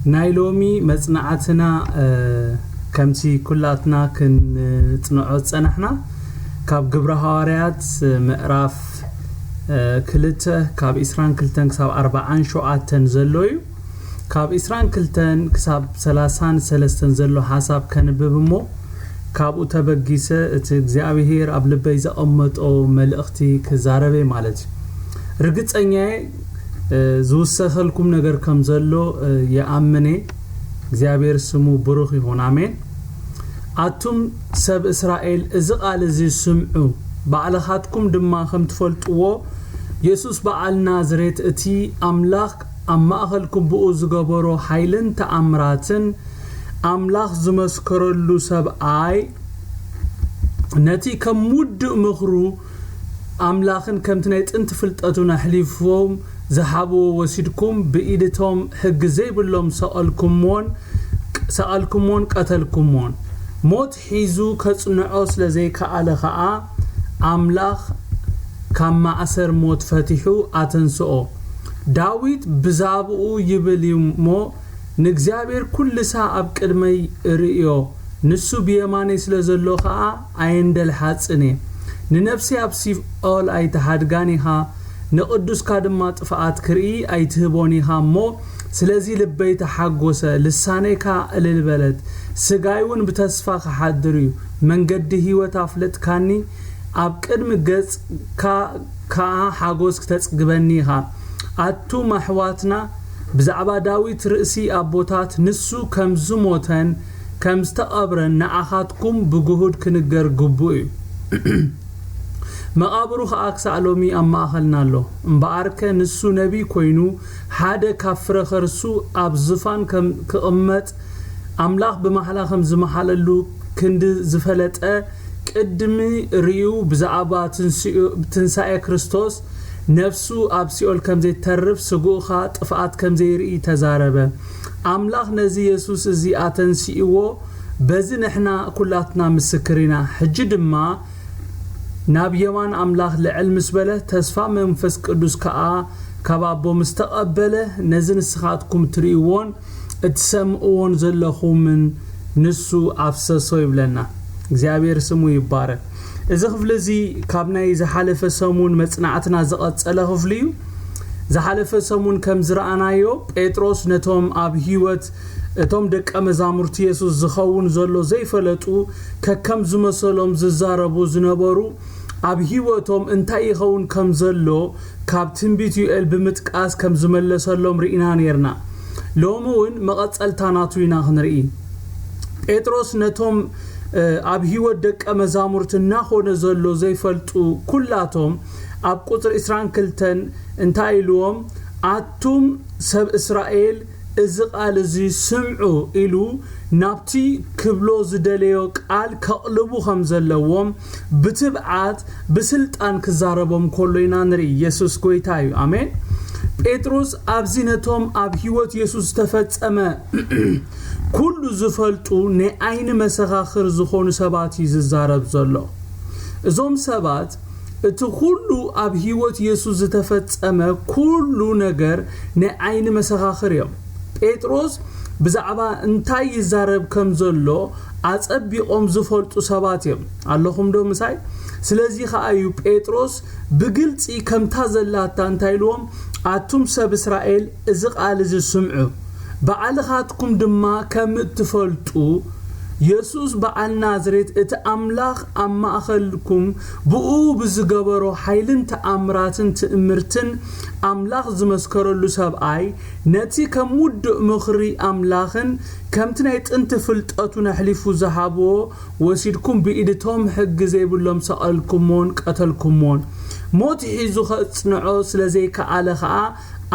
نايلومي مصنعتنا كمتي كلاتنا كن صنعو صنحنا كاب جبر هواريات مዕራፍ كلته كاب إسران كلتن كساب 40 شوعاتن زلوي كاب إسران كلتن كساب 30 سلستن زلو حساب كنببمو كابو تبغيسه እግዚአብሔር ኣብ ልበይ ዘቀመጦ መልእኽቲ ከዛረበ ማለት ርግጠኛዬ ዝውሰኸልኩም ነገር ከም ዘሎ የአምኔ እግዚአብሔር ስሙ ብሩኽ ይሁን አሜን አቱም ሰብ እስራኤል እዚ ቃል እዚ ስምዑ ባዕልኻትኩም ድማ ከም ትፈልጥዎ ኢየሱስ በዓል ናዝሬት እቲ አምላኽ አማእኸልኩም ብኡ ዝገበሮ ኃይልን ተአምራትን አምላኽ ዝመስከረሉ ሰብአይ ነቲ ከሙድ ምኽሩ አምላኽን ከምትናይ ጥንት ፍልጠቱን አሕሊፎም ዘሓቡ ወሲድኩም በኢድቶም ሕግ ዘይብሎም ሰአልኩሞን ቀተልኩሞን ሞት ሒዙ ከጽንዖ ስለዘይ ከአለ ኸዓ አምላኽ ካብ ማዕሰር ሞት ፈቲሑ አተንስኦ ዳዊት ብዛብኡ ይብልሞ ንእግዚአብሔር ኩሉ ሰዓብ ቅድመይ ርእዮ ንሱ ቢየማኔ ስለዘሎ ኸዓ አይንደል ሓጽኔ ንነፍሲ ኣብሲፍ ኦል አይተሃድጋኒኻ ንቅዱስ ካድማ ጥፋት ክርኢ አይትህቦኒኻ ሞ ስለዚ ልበይ ተሓጎሰ ልሳኔካ እልልበለት ስጋይውን በተስፋ ከሐድሩ መንገድ ህይወት አፍለጥካኒ ኣብ ቅድም ገጽ ካ ሓጎስ ከተጽግበኒኻ አቱ ማሕዋትና ብዛዕባ ዳዊት ርእሲ አቦታት ንሱ ከም ዝሞተን ከም ዝተቀብረን ንኣኻትኩም ብጉሁድ ክንገር ግቡእ መቃብሩ ከአክሳሎሚ አማኸልናሎ እምባአርከ ንሱ ነቢ ኮይኑ ሓደ ካፍረ ኸርሱ ኣብ ዝፋን ከም ክቅመጥ አምላኽ በመሐላ ከም ዝመሐለሉ ክንድ ዝፈለጠ ቅድሚ ሪዩ ብዛዕባ ትንሳኤ ክርስቶስ ነፍሱ ኣብ ሲኦል ከም ዘይተርፍ ስጉኻ ጥፋት ከም ዘይርኢ ተዛረበ አምላኽ ነዚ ኢየሱስ እዚ አተንሲእዎ በዚ ንሕና ኩላትና ምስክሪና ሕጂ ድማ ናብ የማን አምላኽ ለዕል ምስበለ ተስፋ መንፈስ ቅዱስ ከአ ከባቦ ምስተቀበለ ነዚ ንስኻትኩም ትሪእዎን እትሰምዑዎን ዘለኹምን ንሱ አፍሰሶ ይብለና እግዚአብሔር ስሙ ይባረክ እዚ ክፍል እዚ ካብ ናይ ዝሓለፈ ሰሙን መጽናዕትና ዘቀጸለ ክፍል እዩ ዝሓለፈ ሰሙን ከም ዝራአናዮ ጴጥሮስ ነቶም ኣብ ህይወት እቶም ደቀ መዛሙርት ኢየሱስ ዝኸውን ዘሎ ዘይፈለጡ ከከም ዝመሰሎም ዝዛረቡ ዝነበሩ ኣብ ህይወቶም እንታይ ይኸውን ከም ዘሎ ካብ ትንቢት ዩኤል ብምጥቃስ ከም ዝመለሰሎም ርኢና ነርና ሎሙን መቀጸልታናቱ ኢና ክንርኢ ጴጥሮስ ነቶም ኣብ ህይወት ደቀ መዛሙርት እናኾነ ዘሎ ዘይፈልጡ ኩላቶም ኣብ ቁጥር 22 እንታይ ኢሉዎም አቱም ሰብ እስራኤል እዚ ቃል እዚ ስምዑ ኢሉ ናብቲ ክብሎ ዝደለዮ ቃል ከቅልቡ ከም ዘለዎም ብትብዓት ብስልጣን ክዛረቦም ኮሎይና ንርኢ ኢየሱስ ጎይታ እዩ አሜን ጴጥሮስ ኣብዚነቶም ኣብ ህይወት ኢየሱስ ተፈጸመ ኩሉ ዝፈልጡ ንዓይኒ መሰኻኽር ዝኾኑ ሰባት ይዛረብ ዘሎ እዞም ሰባት እቲ ኩሉ ኣብ ህይወት ኢየሱስ ዝተፈጸመ ኩሉ ነገር ንዓይኒ መሰኻኽር እዮም ጴጥሮስ ብዛዕባ እንታይ ይዛረብ ከም ዘሎ አጸቢቆም ዝፈልጡ ሰባት እዮም ኣለኹም ዶ ምሳይ ስለዚ ኸአዩ ጴጥሮስ ብግልጺ ከምታ ዘላታ እንታይልዎም አቱም ሰብ እስራኤል እዚ ቃል እዚ ስምዑ በዓልኻትኩም ድማ ከም እትፈልጡ ኢየሱስ በዓል ናዝሬት እቲ አምላኽ አማእኸልኩም ብኡ ብዝገበሮ ኃይልን ተአምራትን ትእምርትን አምላኽ ዝመስከረሉ ሰብአይ ነቲ ከሙድ ምኽሪ አምላኽን ከምቲ ናይ ጥንት ፍልጠቱን አሕሊፉ ዝሓብዎ ወሲድኩም በኢድቶም ሕግ ዘይብሎም ሰአልኩሞን ቀተልኩሞን ሞት ሒዙ ከጽንዖ ስለዘይ ከአለ ኸዓ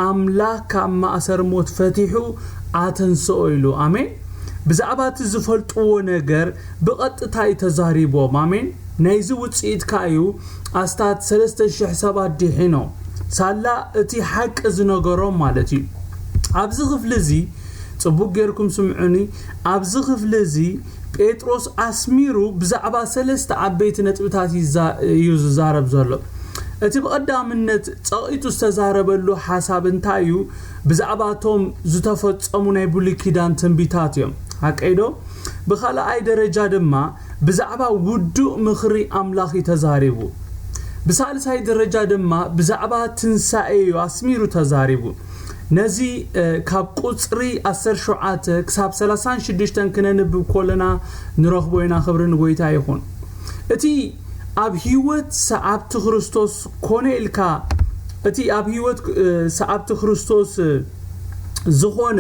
አምላኽ ካብ ማእሰር ሞት ፈቲሑ አተንስኦ ኢሉ አሜን ብዛዕባት ዝፈልጥዎ ነገር በቀጥታ ተዛሪቦም አሜን ናይዚ ውጽኢት ካዩ አስታት 3000 ሰባት ዲሒኖ ሳላ እቲ ሐቅ ዝነገሮም ማለት እዩ ኣብዚ ክፍል እዚ ጽቡቅ ጌርኩም ስምዑኒ ኣብዚ ክፍል እዚ ጴጥሮስ አስሚሩ ብዛዕባ 3 ዓበይቲ ነጥብታት ይዛረብ ዘሎ እቲ በቀዳምነት ጻቂቱ ዝተዛረበሉ ሓሳብ እንታይ እዩ ብዛዕባቶም ዝተፈጸሙ ናይ ብሉይ ኪዳን ትንቢታት እዮም ሓቀይዶ ብኻልኣይ ደረጃ ድማ ብዛዕባ ውዱእ ምኽሪ ኣምላኽ ተዛሪቡ ብሳልሳይ ደረጃ ድማ ብዛዕባ ትንሳኤ ኣስሚሩ ተዛሪቡ ነዚ ካብ ቁጽሪ 17 ክሳብ 36 ክነንብብ ኮለና ንረኽቦ ኢና ክብርን ጎይታ ይኹን እቲ ኣብ ህይወት ሰዓብቲ ክርስቶስ ኮነልካ እቲ ኣብ ህይወት ሰዓብቲ ክርስቶስ ዝኾነ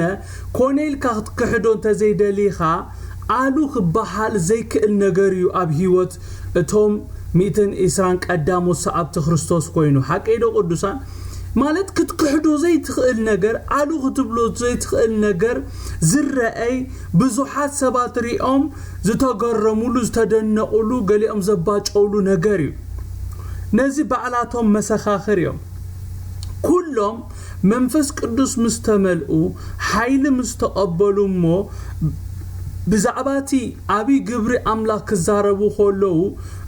ኮነልካ ክትክሕዶ ተዘይደሊኻ ኣሉ ክበሃል ዘይክእል ነገር እዩ ኣብ ህይወት እቶም 120 ቀዳሞት ሰዓብቲ ክርስቶስ ኮይኑ ሓቀይዶ ቅዱሳን ማለት ክትክሕዶ ዘይትኽእል ነገር ኣሉ ክትብሎ ዘይትኽእል ነገር ዝረአይ ብዙሓት ሰባት ሪኦም ዝተገረሙሉ ዝተደነቁሉ ገሊኦም ዘባጨውሉ ነገር እዩ ነዚ በዓላቶም መሰኻኽር እዮም ኩሎም መንፈስ ቅዱስ ምስተመልኡ ኃይል ምስተቀበሉሞ ብዛዕባቲ አቢ ግብሪ አምላክ ክዛረቡ ኾለው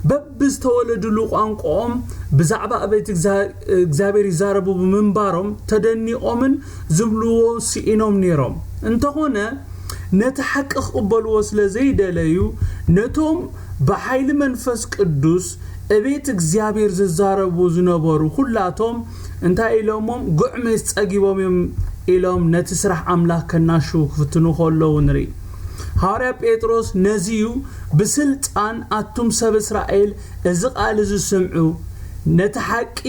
በብዝተወለድሉ ቋንቋኦም ብዛዕባ አቤት እግዚአብሔር ይዛረቡ በመንባሮም ተደኒቆምን ዝብልዎ ሲኢኖም ኔሮም እንተሆነ ነተሐቅ ቅበልዎ ስለዘይደለዩ ነቶም በኃይል መንፈስ ቅዱስ አቤት እግዚአብሔር ዝዛረቡ ዝነበሩ ሁላቶም እንታይ ኢሎሞም ጉዕመስ ጸጊቦም ኢሎም ነትስራሕ አምላክ ከናሹ ክፍትኑ ኾለው ንሪ ሃዋርያት ጴጥሮስ ነዚዩ በስልጣን አቱም ሰብ እስራኤል እዚ ቃል ዝስምዑ ነተሐቂ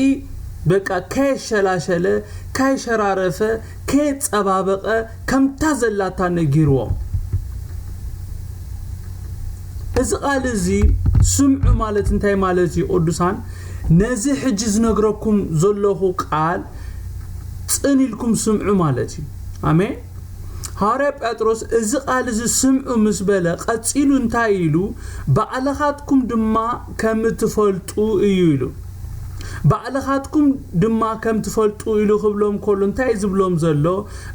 በቃ ከሸላሸለ ከሸራረፈ ከጸባበቀ ከምታ ዘላታ ነጊርዎ እዚ ቃል እዚ ስምዑ ማለት እንታይ ማለት ይቅዱሳን ነዚ ሕጅዝ ነግረኩም ዘለኹ ቃል ጽኒልኩም ስምዑ ማለት እዩ አሜን ሃዋርያት ጴጥሮስ እዚ ቃል እዚ ስምዑ ምስበለ ቀጽሉ እንታይ ኢሉ በአለኻትኩም ድማ ከም ትፈልጡ እዩ ኢሉ በአለኻትኩም ድማ ከም ትፈልጡ ኢሉ ክብሎም ኮሉ እንታይ ዝብሎም ዘሎ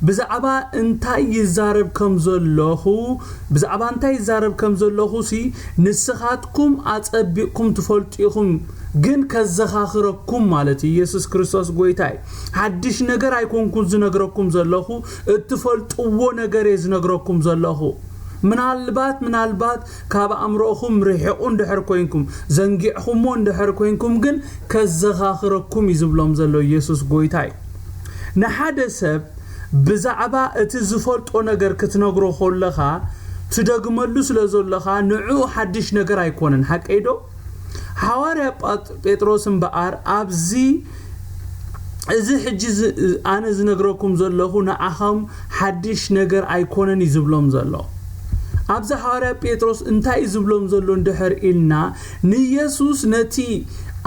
ብዛዕባ እንታይ ይዛረብ ከም ዘለኹ ብዛዕባ እንታይ ይዛረብ ከም ዘለኹ ሲ ንስኻትኩም አጸቢቅኩም ትፈልጡኹም ግን ከዘኻኽረኩም ማለት ኢየሱስ ክርስቶስ ጎይታይ ሐድሽ ነገር አይኮንኩም ዝነግረኩም ዘለኹ እትፈልጡዎ ነገር ዝነግረኩም ዘለኹ ምናልባት ካብ አምሮኹም ርሒቁ እንደሕር ኮይንኩም ዘንጊዕኹም እንደሕር ኮይንኩም ግን ከዘኻኽረኩም ይዝብሎም ዘሎ ኢየሱስ ጎይታይ ንሓደ ሰብ ብዛዕባ እቲ ዝፈልጦ ነገር ክትነግሮ ኾለኻ ትደግመሉ ስለዘለኻ ንዑ ሐድሽ ነገር አይኮነን ሓቀይዶ ሃዋርያት ጴጥሮስ እምበአር አብዚ እዚ ሕጅዝ አነ ዝነግረኩም ዘለኹ ንአኸም ሐድሽ ነገር አይኮነን ይዝብሎም ዘሎ አብዚ ሃዋርያት ጴጥሮስ እንታይ ይዝብሎም ዘሎ እንደሕር ኢልና ንኢየሱስ ነቲ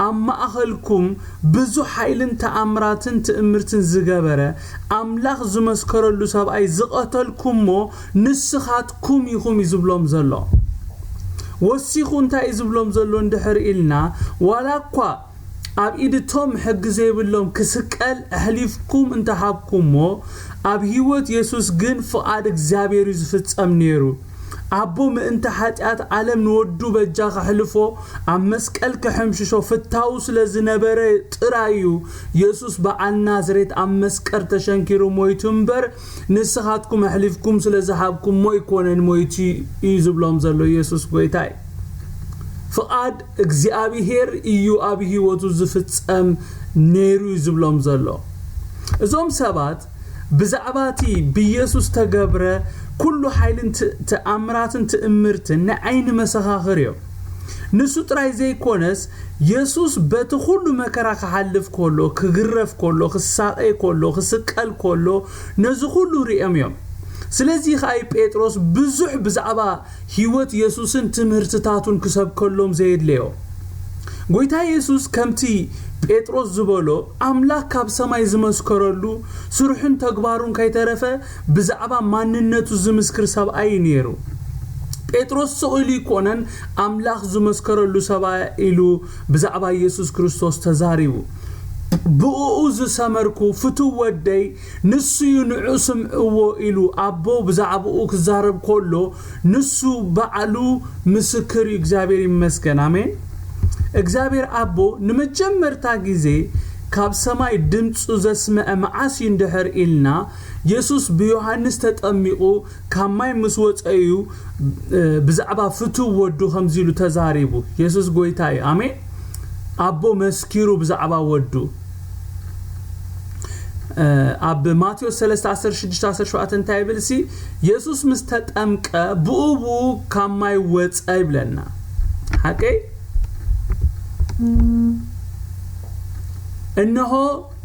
አማእኸልኩም ብዙ ኃይልን ተአምራትን ትእምርትን ዝገበረ አምላኽ ዝመስከረሉ ሰብአይ ዝቀተልኩምሞ ንስኻትኩም ይኹም ይዝብሎም ዘሎ ወሲኹ እንታይ ይዝብሎም ዘሎ እንደሕር ኢልና ዋላኳ ኣብ ኢድቶም ሕግ ዘይብሎም ክስቀል አህሊፍኩም እንተሃብኩምሞ ኣብ ህይወት ኢየሱስ ግን ፍቃድ እግዚአብሔር ዝፍጸም ነይሩ አቦ ምእንተ ኃጢአት ዓለም ንወዱ በጃ ከሕልፎ ኣብ መስቀል ከሕምሽሾ ፍታው ስለዝነበረ ጥራዩ ኢየሱስ በዓል ናዝሬት ኣብ መስቀል ተሸንኪሩ ሞይቱ እምበር ንስኻትኩም አህሊፍኩም ስለዝሃብኩም ሞይኮነን ሞይቲ ይዝብሎም ዘሎ ኢየሱስ ጎይታይ ፍቃድ እግዚአብሔር እዩ ኣብ ህይወቱ ዝፍጸም ነይሩ ይዝብሎም ዘሎ እዞም ሰባት ብዛዕባቲ በኢየሱስ ተገብረ ኩሉ ኃይልን ተአምራትን ትእምርትን ንዓይን መሰኻኽርዮ ንሱ ጥራይ ዘይኮነስ ኢየሱስ በቲ ሁሉ መከራ ከሐልፍ ኮሎ ክግረፍ ኮሎ ክሳቀይ ኮሎ ክስቀል ኮሎ ነዚ ሁሉ ሪኦም ስለዚህ ኻይ ጴጥሮስ ብዙሕ ብዛዕባ ህይወት ኢየሱስን ትምህርትታቱን ክሰብከሎም ዘይድልዮ ጎይታ ኢየሱስ ከምቲ ጴጥሮስ ዝበሎ አምላክ ካብ ሰማይ ዝመስከረሉ ስሩሕን ተግባሩን ከይተረፈ ብዛዕባ ማንነቱ ዝምስክር ሰብአይ ነይሩ ጴጥሮስ ሰኡሊ ኮነን አምላክ ዝመስከረሉ ሰብአይ ኢሉ ብዛዕባ ኢየሱስ ክርስቶስ ተዛሪቡ ብኡኡ ዝሰመርኩ ፍትወደይ ንሱ ይንዑ ስምዕዎ ኢሉ አቦ ብዛዕባኡ ክዛረብ ኮሎ ንሱ በዓሉ ምስክር እግዚአብሔር ይመስገን አሜን እግዚአብሔር አቦ ንመጀመርታ ጊዜ ካብ ሰማይ ድምጹ ዘስመዐ መዓስ ይንድሕር ኢልና ኢየሱስ በዮሐንስ ተጠሚቁ ካማይ ምስ ወፀዩ ብዛዕባ ፍቱ ወዱ ከምዚሉ ተዛሪቡ ኢየሱስ ጎይታይ አሜን አቦ መስኪሩ ብዛዕባ ወዱ አብ ማቴዎስ 3:16-17 እንታይብልሲ ኢየሱስ ምስተጠምቀ ብኡቡ ካማይ ወፀይ ብለና ሐቂ እነሆ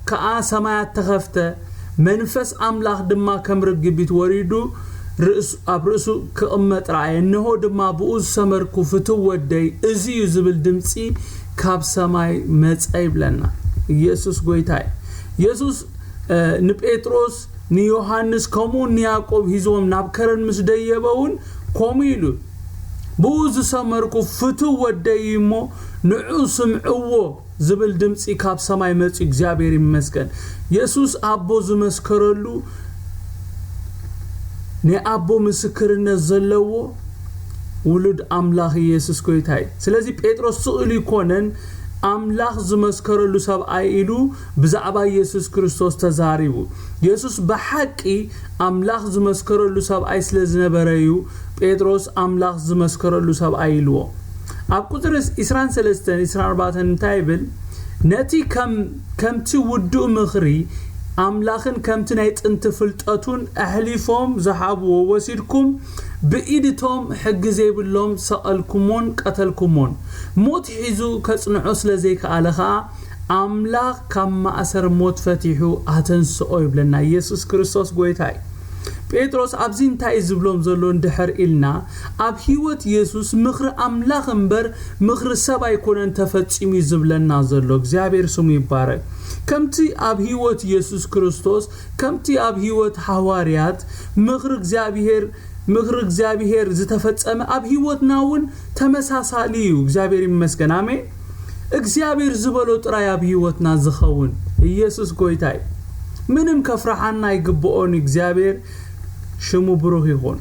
ከአ ሰማያት ተኸፍተ መንፈስ አምላክ ድማ ከምርግቢት ወሪዱ ርእሱ አብርሱ ከእመጥ ራእይ እነሆ ድማ ብኡዝ ሰመርኩ ፍትው ወደይ እዚዩ ዝብል ድምጺ ካብ ሰማይ መጻይ ብለና ኢየሱስ ጎይታይ ኢየሱስ ንጴጥሮስ ንዮሐንስ ኮሙ ንያዕቆብ ሂዞም ናብ ከረን ምስ ደየበውን ኮሚሉ ብኡዝ ሰመርኩ ፍትው ወደይሞ ንዑ ስምዕዎ ዝብል ድምጺ ካብ ሰማይ መጽ እግዚአብሔር ይመስገን ኢየሱስ አቦ ዝመስከረሉ ንአቦ ምስክርነት ዘለዎ ውሉድ አምላክ ኢየሱስ ጎይታይ ስለዚህ ጴጥሮስ ስኡል ይኮነን አምላክ ዝመስከረሉ ሰብአይ ኢሉ ብዛዕባ ኢየሱስ ክርስቶስ ተዛሪቡ ኢየሱስ በሐቂ አምላክ ዝመስከረሉ ሰብአይ ስለዝነበረዩ ጴጥሮስ አምላክ ዝመስከረሉ ሰብአይ ኢልዎ ኣብ ቁጥር 23-24 እንታይብል ነቲ ከምቲ ውዱእ ምኽሪ አምላክን ከምቲ ናይ ጥንት ፍልጠቱን አህሊፎም ዘሓብዎ ወሲድኩም በኢድቶም ሕግ ዘይብሎም ሰቀልኩሞን ቀተልኩሞን ሞት ሒዙ ከጽንዑ ስለዘይከኣለኻ አምላክ ካብ ማእሰር ሞት ፈቲሑ አተንስኦ ይብለና ኢየሱስ ክርስቶስ ጎይታይ ጴጥሮስ ኣብዚ እንታይ ዝብሎም ዘሎ እንድሕር ኢልና ኣብ ህይወት ኢየሱስ ምኽሪ አምላክ እምበር ምኽሪ ሰብ ኣይኮነን ተፈጺሙ ዝብለና ዘሎ እግዚአብሔር ስሙ ይባረክ ከምቲ ኣብ ህይወት ኢየሱስ ክርስቶስ ከምቲ ኣብ ህይወት ሃዋርያት ምኽሪ እግዚአብሔር ዝተፈጸመ ኣብ ህይወትናውን ተመሳሳሊ እዩ እግዚአብሔር ይመስገን አሜን እግዚአብሔር ዝበሎ ጥራይ ኣብ ህይወትና ዝኸውን ኢየሱስ ጎይታይ ምንም ከፍራሓና ይግብኦን እግዚአብሔር ሽሙ ብሩክ ይሁን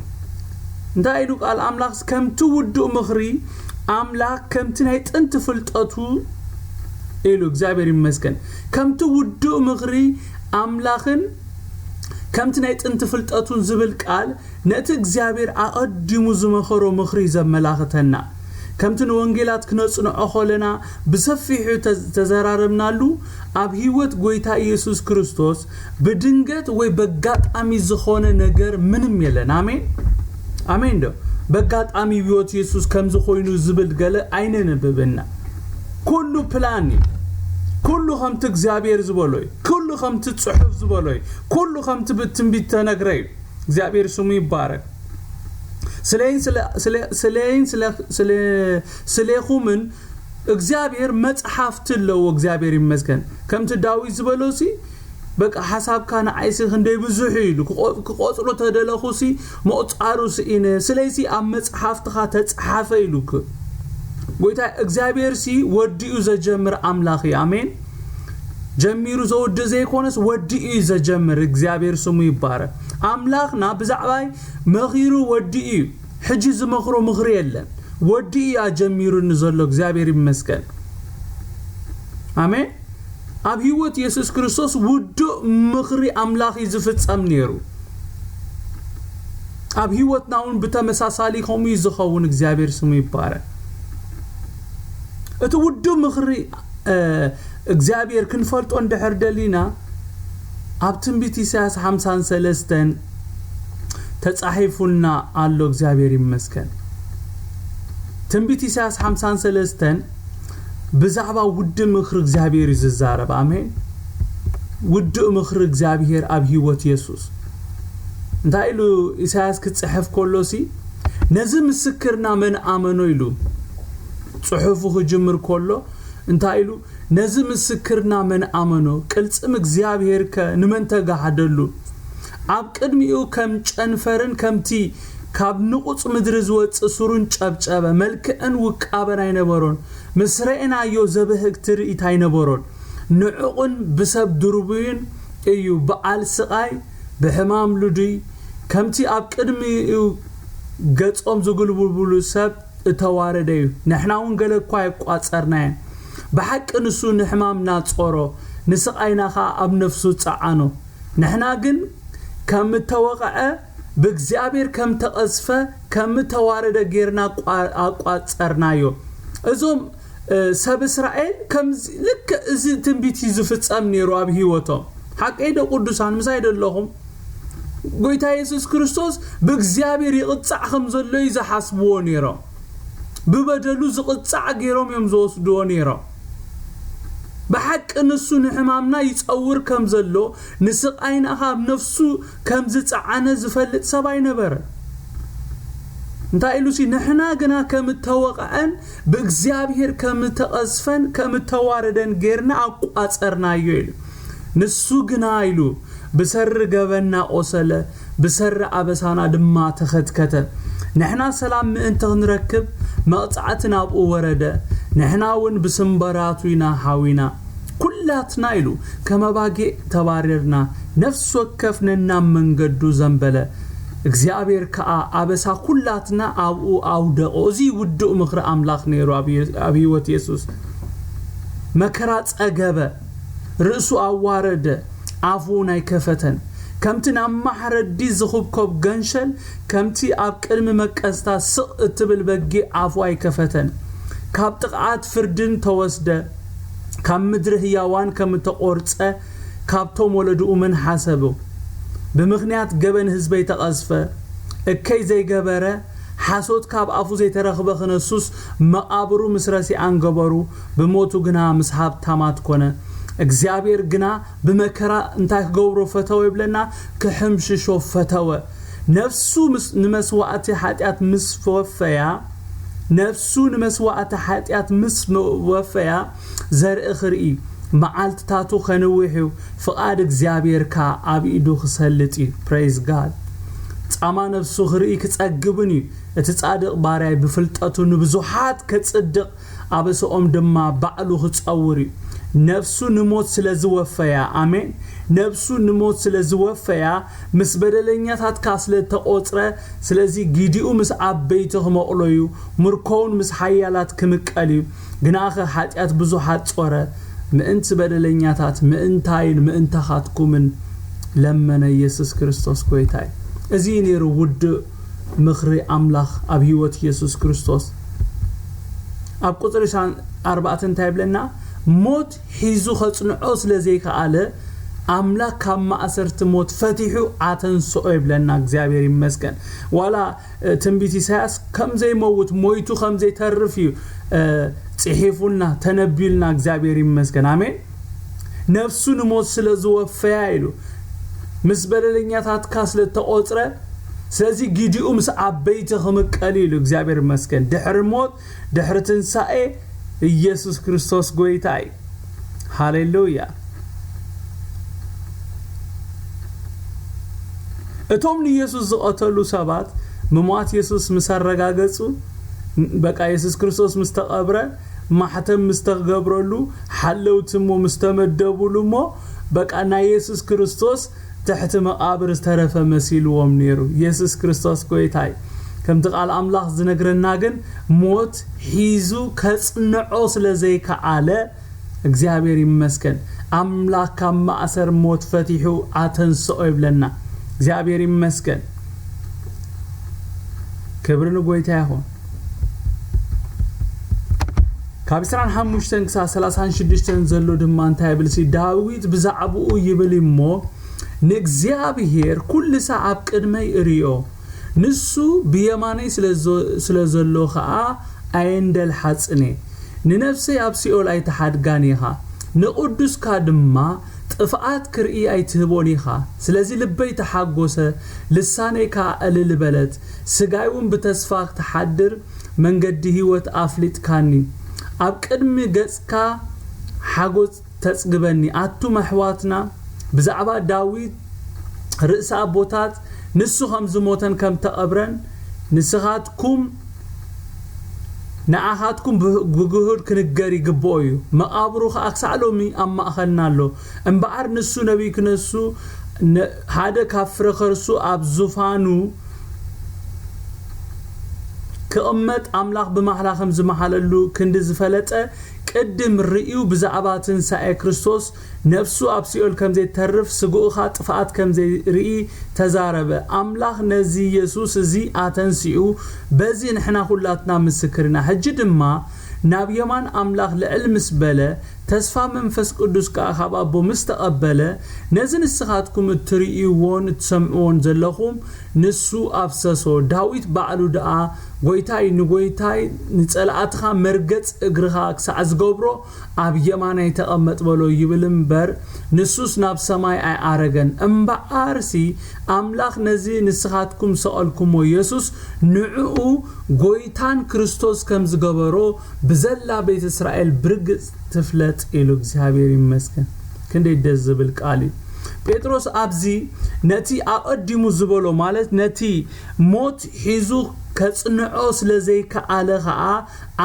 እንዳይሉ ቃል አምላክ ከምቲ ውዱእ ምኽሪ አምላክ ከምቲ ናይ ጥንት ፍልጠቱ ኢሉ እግዚአብሔር ይመስገን ከምቲ ውዱእ ምኽሪ አምላክን ከምቲ ናይ ጥንት ፍልጠቱን ዝብል ቃል ነቲ እግዚአብሔር አቀድሙ ዝመኸሮ ምኽሪ ዘመላኽተና ከምቲ ወንጌላት ክነጽንዖ ኾለና ብሰፊሑ ተዘራረብናሉ ኣብ ህይወት ጎይታ ኢየሱስ ክርስቶስ በድንገት ወይ በጋጣሚ ዝኾነ ነገር ምንም የለን አሜን አሜን ዶ በጋጣሚ ህይወት ኢየሱስ ከም ዝኾይኑ ዝብል ገለ አይነንብብና ኩሉ ፕላን ኩሉ ከምቲ እግዚአብሔር ዝበሎይ ኩሉ ከምቲ ጽሑፍ ዝበሎይ ኩሉ ከምቲ ብትንቢት ተነግረይ እግዚአብሔር ስሙ ይባረክ ስለኹምን እግዚአብሔር መጽሐፍት ለው እግዚአብሔር ይመስገን ከምቲ ዳዊት ዝበሎሲ በቃ ሐሳብካና አይስህ እንደይ ብዙሕ ኢሉ ከቆጽሎ ተደለኹሲ መጽአሩስ ኢነ ስለዚህ ኣብ መጽሐፍትኻ ተጻሐፈ ኢሉክ ጎይታ እግዚአብሔር ሲ ወዲኡ ዘጀምር አምላክ አሜን ጀሚሩ ዘወድ ዘይኮነስ ወዲኡ ዘጀምር እግዚአብሔር ስሙ ይባረክ አምላክና ብዛዕባይ መኺሩ ወዲኡ ሕጂ ዝመኽሮ ምኽሪ የለን ወዲኡ አጀሚሩ ንዘሎ እግዚአብሔር ይመስገን አሜን ኣብ ህይወት ኢየሱስ ክርስቶስ ውዱእ ምኽሪ አምላክ ይዝፍጸም ነይሩ ኣብ ህይወትናውን በተመሳሳሊ ኮሙ ይዝኸውን እግዚአብሔር ስሙ ይባረክ እቲ ውዱእ ምኽሪ እግዚአብሔር ክንፈልጦ እንድሕር ደሊና ኣብ ትንቢት ኢሳይያስ 53 ተጻሒፉና አሎ እግዚአብሔር ይመስገን ትንቢት ኢሳይያስ 53 ብዛዕባ ውዱእ ምኽሪ እግዚአብሔር ይዛረብ አሜን ውዱእ ምኽሪ እግዚአብሔር ኣብ ህይወት ኢየሱስ እንዳይሉ ኢሳይያስ ክጽሕፍ ኮሎሲ ነዚ ምስክርና መን አመኖ ኢሉ ጽሑፉ ክጅምር ኮሎ እንታይሉ ነዚ ምስክርና መን አመኖ ቅልጽም እግዚአብሔር ከንመን ተጋሃደሉ ኣብ ቅድሚኡ ከም ጨንፈርን ከምቲ ካብ ንቁጽ ምድሪ ዝወጽ ሱሩን ጨብጨበ መልክዕን ውቃበን አይነበሮን ምስረኤናዮ ዘብህግ ትርኢት አይነበሮን ንዑቕን ብሰብ ድርቡይን እዩ በዓል ስቃይ ብሕማም ሉዱይ ከምቲ ኣብ ቅድሚኡ ገጾም ዝግልብልብሉ ሰብ እተዋረደዩ ንሕናውን ገለኳ ይቋጸርና በሐቅ ንሱ ንሕማምና ጾሮ ንስቃይናኻ ኣብ ነፍሱ ጻዓኖ ንሕና ግን ከም ተወቀዐ በእግዚአብሔር ከም ተቀስፈ ከም ተዋረደ ጌርና አቋጸርናዮ እዞም ሰብ እስራኤል ከም ልክ እዚ ትንቢት ይዝፍጸም ነይሩ ኣብ ህይወቶም ሐቀይደ ቅዱሳን ምሳይደለኹም ጎይታ ኢየሱስ ክርስቶስ በእግዚአብሔር ይቅጻዕ ከም ዘሎ ይዘሐስብዎ ነይሮ በበደሉ ዝቅጻዕ ጌሮም እዮም ዝወስድዎ ነይሮ በሐቅ ንሱ ንሕማምና ይጸውር ከም ዘሎ ንስቃይናኻ ነፍሱ ከም ዝጻዓነ ዝፈልጥ ሰባይ ነበረ እንታይ ኢሉሲ ንሕና ግና ከም ተወቀዐን በእግዚአብሔር ከም ተቀስፈን ከም ተዋረደን ጌርና አቋጸርናዮ ኢሉ ንሱ ግና ኢሉ بسر جبنا أصله بسر أبسانا دما تختكت نحنا سلام أنت نركب مقطعتنا بورده نحنا ون بسمبراتنا حاوينا كلاتنا إلو كما باقي تباررنا نفس وكفنا من قدو زنبله እግዚአብሔር ከአበሳ ኩላትና አው ደኦዚ ውድ ምኽረ አምላኽ ነይሩ አብይወት ኢየሱስ መከራ ጸገበ ርእሱ አዋረደ አፉን አይከፈተን ከምቲና ማሕረዲ ዝኹብኮብ ገንሸል ከምቲ ኣብ ቅድሚ መቀስታ ስቕ እትብል በጊ አፉ አይከፈተን ካብ ጥቃት ፍርድን ተወስደ ካብ ምድሪ ህያዋን ከም ተቆርጸ ካብቶም ወለዱኡ ምን ሐሰቡ بمخنيات جبن هزبي تقصفه اكي زي جبره حاسوت كاب افو زي ترخبه خنسوس مقابرو مسرسي انغبرو بموتو جنا مسحاب تامات كونه اغزيابير جنا بمكرا انتاك غورو فتاو يبلنا كحمش شو فتاو نفسو نمسوات حاتيات مسفوفيا نفسو نمسوات حاتيات مسفوفيا زر اخري معالت تاتو خنويحو فقاد እግዚአብሔር ካ አብይዱ خسلطي praise god ጻማ ነፍሱ خري كصغبني እትጻድቅ ባሪያይ በፍልጠቱ ንብዙሃት ከጽድቅ አበሰኦም ድማ ባዕሉ خصوري ነፍሱ ንሞት ስለዝወፈያ አሜን ነፍሱ ንሞት ስለዝወፈያ ምስ በደለኛታት ካስለ ተቆጥረ ስለዚህ ጊዲኡ ምስ አበይቱ መቅሎዩ ምርኮውን ምስ ሓያላት ክምቀልዩ ግናኸ ኃጢአት ብዙሃት ጾረ ምእንት በደለኛታት ምእንታይን ምእንታኻትኩምን ለመነ ኢየሱስ ክርስቶስ ኮይታይ እዚ ነይሩ ውድ ምኽሪ አምላኽ ኣብ ህይወት ኢየሱስ ክርስቶስ ኣብ ቁጥር 4 እንታይ ብለና ሞት ሒዙ ኸጽንዖ ስለዘይከኣለ አምላክ ካብ ማእሰርት ሞት ፈቲሑ አተንስኦ ይብለና እግዚአብሔር ይመስገን ዋላ ትንቢት ኢሳያስ ከም ዘይሞት ሞይቱ ከም ዘይተርፍ ጽሒፉና ተነቢልና እግዚአብሔር ይመስገን አሜን ነፍሱን ሞት ስለዝወፈያ ይሉ ምስ በደለኛታት ካስለ ተቆጥረ ስለዚህ ጊዲኡ ምስ አበይተ ከመቀሊሉ እግዚአብሔር ይመስገን ድሕር ሞት ድሕር ትንሳኤ ኢየሱስ ክርስቶስ ጎይታይ ሃሌሉያ እቶም ኢየሱስ ዝቀተሉ ሰባት መሟት ኢየሱስ መሰረጋገጹ በቃ ኢየሱስ ክርስቶስ መስተቀብረ ማህተም መስተገብረሉ ሐለውትሞ መስተመደቡሉሞ በቃ ና ኢየሱስ ክርስቶስ تحت مقابر استرف مسيلوم نيرو ኢየሱስ ክርስቶስ ጎይታይ ከም ተቃል አምላኽ ዝነግረና ግን ሞት ሒዙ ከጽንዖ ስለዘይከአለ እግዚአብሔር ይመስገን አምላክ ከማእሰር ሞት ፈቲሑ አተንስኦ ይብለና እግዚአብሔር ይመስገን ክብርን ጎይታ ይሁን ካብስራን 5:36 ዘሎ ድማ እንታይ ብልሲ ዳዊት ብዛዕብኡ ይብልሞ ንእግዚአብሔር ኩሉ ሰዓብ ቅድመይ እሪዮ ንሱ ብየማነይ ስለዘሎ ኸኣ አይንደል ሐጽኔ ንነፍሰይ ኣብ ሲኦል አይተሓድጋኒኻ ንቅዱስካ ድማ ጥፍአት ክርኢ አይትህቦኒኻ ስለዚህ ልበይ ተሓጎሰ ልሳነይካ እልልበለት ስጋዩን በተስፋ ተሐድር መንገዲ ህይወት አፍሊጥካኒ ኣብ ቅድሚ ገጽካ ሓጎስ ተጽግበኒ አቱ መሕዋትና ብዛዕባ ዳዊት ርእሰ አቦታት ንሱ ከም ዝሞተን ከም ተቀብረን ንስኻትኩም ንኣኻትኩም ብግሁድ ክንገር ይግብኦዩ መቃብሩ ከኣክሳዕሎሚ ኣብ ማእኸልናሎ እምበኣር ንሱ ነቢይ ክነሱ ሓደ ካፍረ ኸርሱ ኣብ ዙፋኑ كأمت أملاخ بمحلاخم زمحللو كند زفلته قدم رئيو بزعباتن ساي كريستوس نفسو أبسيول كم زي ترف سقوخات فات كم زي رئي تزاربه أملاخ نزي يسوس زي آتنسيو بزي نحنا خلاتنا مسكرنا هجد ما نابيمان أملاخ لعلم سبله تسفى منفس قدوس كأخاب أبو مستقبله نزن السخاتكم التريئيون تسمعون زلخم نسو أبسسو داويت بعلو دعا غويتاي نغويتاي نتسألاتخا مرقت اقرخا كسعز قبرو أب يماني تقمت بلو يبلنبر نسوس ناب سماي اي عرقن امبا عرسي أملاخ نزي نسخاتكم سألكم ويسوس نعو غويتان كريستوس كمز قبرو بزلا بيت إسرائيل برقت تفلت إلو እግዚአብሔር ይመስገን ክንዴ ደዝብል ቃሊ ጴጥሮስ አብዚ ነቲ አቀድሙ ዝበሎ ማለት ነቲ ሞት ሒዙ ከጽንዖ ስለዘይ ከአለ ኸአ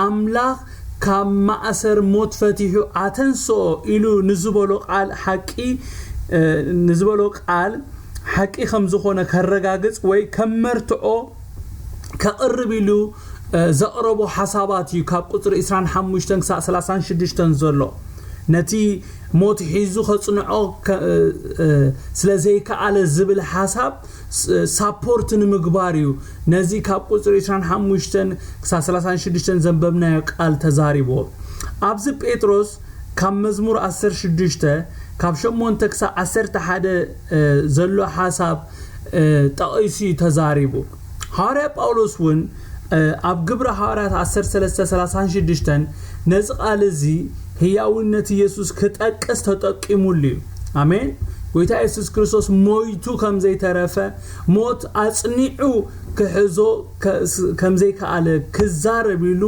አምላኽ ከማእሰር ሞት ፈቲሑ አተንሶ ኢሉ ንዝበሎ ቃል ሐቂ ከም ዝኾነ ከረጋግጽ ወይ ከመርትዖ ከቅርብ ኢሉ ዘቅረቡ ሓሳባት እዩ ካብ ቁጥሪ 25 36 ዘሎ ነቲ ሞት ሒዙ ከጽንዖ ስለዘይ ከአለ ዝብል ሓሳብ ሳፖርት ንምግባር እዩ ነዚ ካብ ቁጥሪ 25 36 ዘንበብናዮ ቃል ተዛሪቦ ኣብዚ ጴጥሮስ ካብ መዝሙር 16 ካብ 8 11 ዘሎ ሓሳብ ጠቂሱ ተዛሪቦ ሃዋርያ ጳውሎስ ውን ኣብ ግብረ ሃዋርያት 13:36 ነዚ ቃል እዚ ህያውነት ኢየሱስ ከጠቅስ ተጠቂሙሉ አሜን ጎይታ ኢየሱስ ክርስቶስ ሞይቱ ከም ዘይተረፈ ሞት አጽኒዑ ከሕዞ ከም ዘይከአለ ክዛረብሉ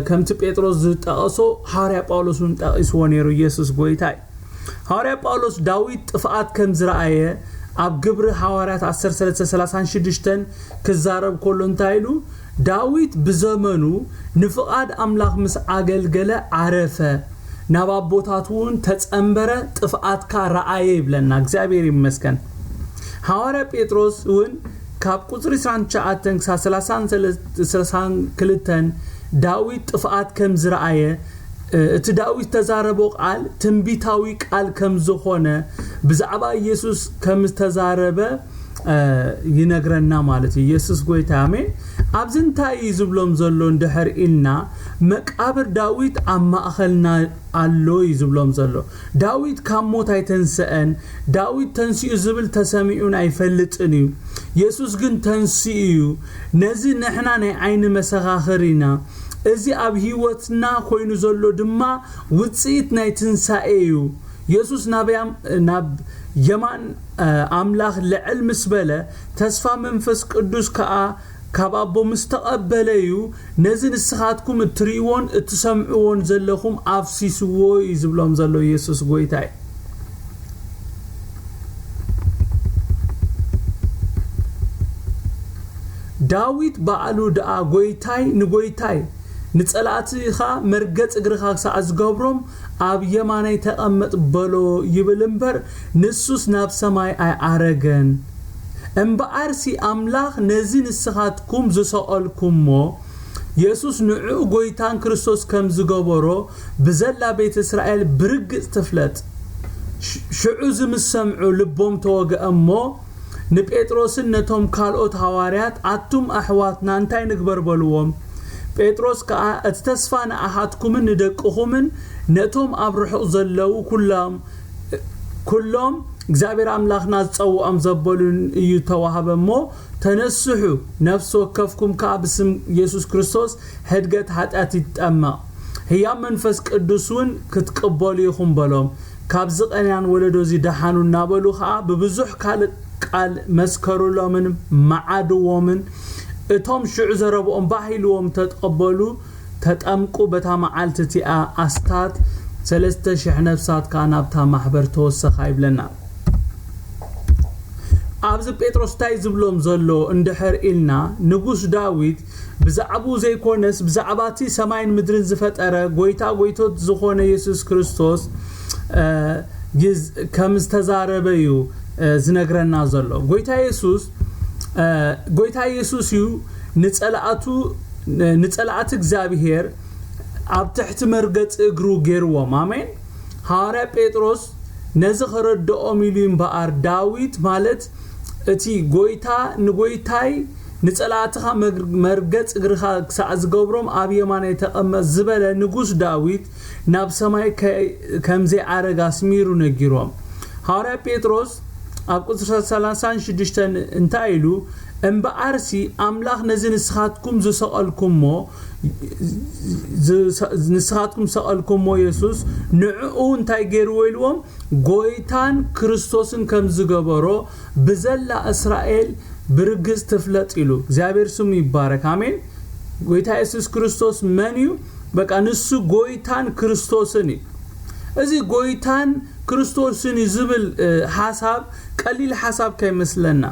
ከምቲ ጴጥሮስ ዝጠቀሶ ሃዋርያ ጳውሎስን ጠቂስዎ ነይሩ ኢየሱስ ጎይታይ ሃዋርያ ጳውሎስ ዳዊት ጥፍአት ከም ዝረአየ ኣብ ግብረ ሃዋርያት 13:36 ክዛረብ ኮሎ እንታይሉ ዳዊት በዘመኑ ንፍቃድ አምላኽ ምስ አገልገለ አረፈ ናባቦታቱን ተጸምበረ ጥፍአትካ ረአየ ይብለና እግዚአብሔር ይመስገን ሃዋርያ ጴጥሮስ ውን ካብ ቁጥሪ 19-32 ዳዊት ጥፍአት ከም ዝረአየ እቲ ዳዊት ተዛረቦ ቃል ትንቢታዊ ቃል ከም ዝኾነ ብዛዕባ ኢየሱስ ከም ተዛረበ ይነግረና ማለት ኢየሱስ ጎይታ አሜን ኣብዝንታይ ይዝብሎም ዘሎ እንድሕር ኢልና መቃብር ዳዊት ኣብ ማእኸልና ኣሎ ይዝብሎም ዘሎ ዳዊት ካብ ሞት ኣይተንስአን ዳዊት ተንሲኡ ዝብል ተሰሚዑን ኣይፈልጥን እዩ ኢየሱስ ግን ተንሲኡ ነዚ ንሕና ናይ ዓይኒ መሰኻኽሪና እዚ ኣብ ህይወትና ኮይኑ ዘሎ ድማ ውጽኢት ናይ ትንሳኤ እዩ ኢየሱስ ናብ የማን አምላኽ ለዕል ምስበለ ተስፋ መንፈስ ቅዱስ ከአ ካባቦ ምስተቀበለዩ ነዚ ንስኻትኩም እትሪዎን እትሰምዑዎን ዘለኹም አፍሲስዎ ይዝብሎም ዘሎ ኢየሱስ ጎይታይ ዳዊት ባዕሉ ደአ ጎይታይ ንጎይታይ ንጸላእቲኻ መርገጽ እግርኻ ክሳዝገብሮም ኣብ የማናይ ተቀመጥ በሎ ይብልምበር ንሱስ ናብ ሰማይ ኣይዓረገን እምበአርሲ አምላኽ ነዚ ንስኻትኩም ዝሰቀልኩምሞ ኢየሱስ ንዑ ጎይታን ክርስቶስ ከም ዝገበሮ ብዘላ ቤት እስራኤል ብርግጽ ትፍለጥ ሽዑ ዝምሰምዑ ልቦም ተወገአሞ ንጴጥሮስን ነቶም ካልኦት ሃዋርያት አቱም አሕዋትና እንታይ ንግበር በልዎም ጴጥሮስ ከአ እተስፋ ንኣሃትኩምን ንደቅኹምን ነቶም ኣብ ርሑቕ ዘለው ኩሎም እግዚአብሔር አምላኽና ዝጸውዖም ዘበሉን እዩ ተዋሃበሞ ተነስሑ ነፍስ ወከፍኩም ከብስም ኢየሱስ ክርስቶስ ህድገት ኃጢአት ይጠመቕ ህያው መንፈስ ቅዱስን ክትቀበሉ ይኹም በሎም ካብዚ ቀንያን ወለዶዚ ደሓኑ ናበሉ ኸአ በብዙሕ ቃል መስከሩሎምን ማዓድዎምን እቶም ሽዑ ዘረብኦም ባሂልዎም ተቀበሉ ተጠምቁ በታ መዓልትቲአ አስታት 3000 ነፍሳት ካናብታ ማህበር ተወሰኸ ይብለና ኣብዚ ጴጥሮስ ታይ ዝብሎም ዘሎ እንድሕር ኢልና ንጉስ ዳዊት ብዛዕቡ ዘይኮነስ ብዛዕባቲ ሰማይን ምድርን ዝፈጠረ ጎይታ ጎይቶት ዝኾነ ኢየሱስ ክርስቶስ ከም ዝተዛረበዩ ዝነግረና ዘሎ ጎይታ ኢየሱስ እዩ نصلعت እግዚአብሔር ኣብ ትሕቲ መርገጽ እግሩ ገይርዎም አሜን ሃዋርያ ጴጥሮስ ነዚ ኸረድኦም ኢሉ እምበኣር ዳዊት ማለት እቲ ጎይታ ንጎይታይ ንጸላእትኻ መርገጽ እግርኻ ክሳዕ ዝገብሮም ኣብ የማናይ ተቐመጥ ዝበለ ንጉስ ዳዊት ናብ ሰማይ ከምዚ ዓረጋ ስሚሩ ነጊሮም ሃዋርያ ጴጥሮስ ኣብ ቁጥር 36 እንታይ ኢሉ እምበኣርሲ ኣምላኽ ነዚ ንስኻትኩም ዝሰቐልኩሞ ሰቐልኩሞ ኢየሱስ ንዕኡ እንታይ ገይሩ ኢልዎም ጎይታን ክርስቶስን ከም ዝገበሮ ብዘላ እስራኤል ብርግጽ ትፍለጥ ኢሉ እግዚአብሔር ስሙ ይባረክ አሜን ጎይታ ኢየሱስ ክርስቶስ መንዩ በቃ ንሱ ጎይታን ክርስቶስን እዚ ጎይታን ክርስቶስን ይዝብል ሐሳብ ቀሊል ሐሳብ ከይመስለና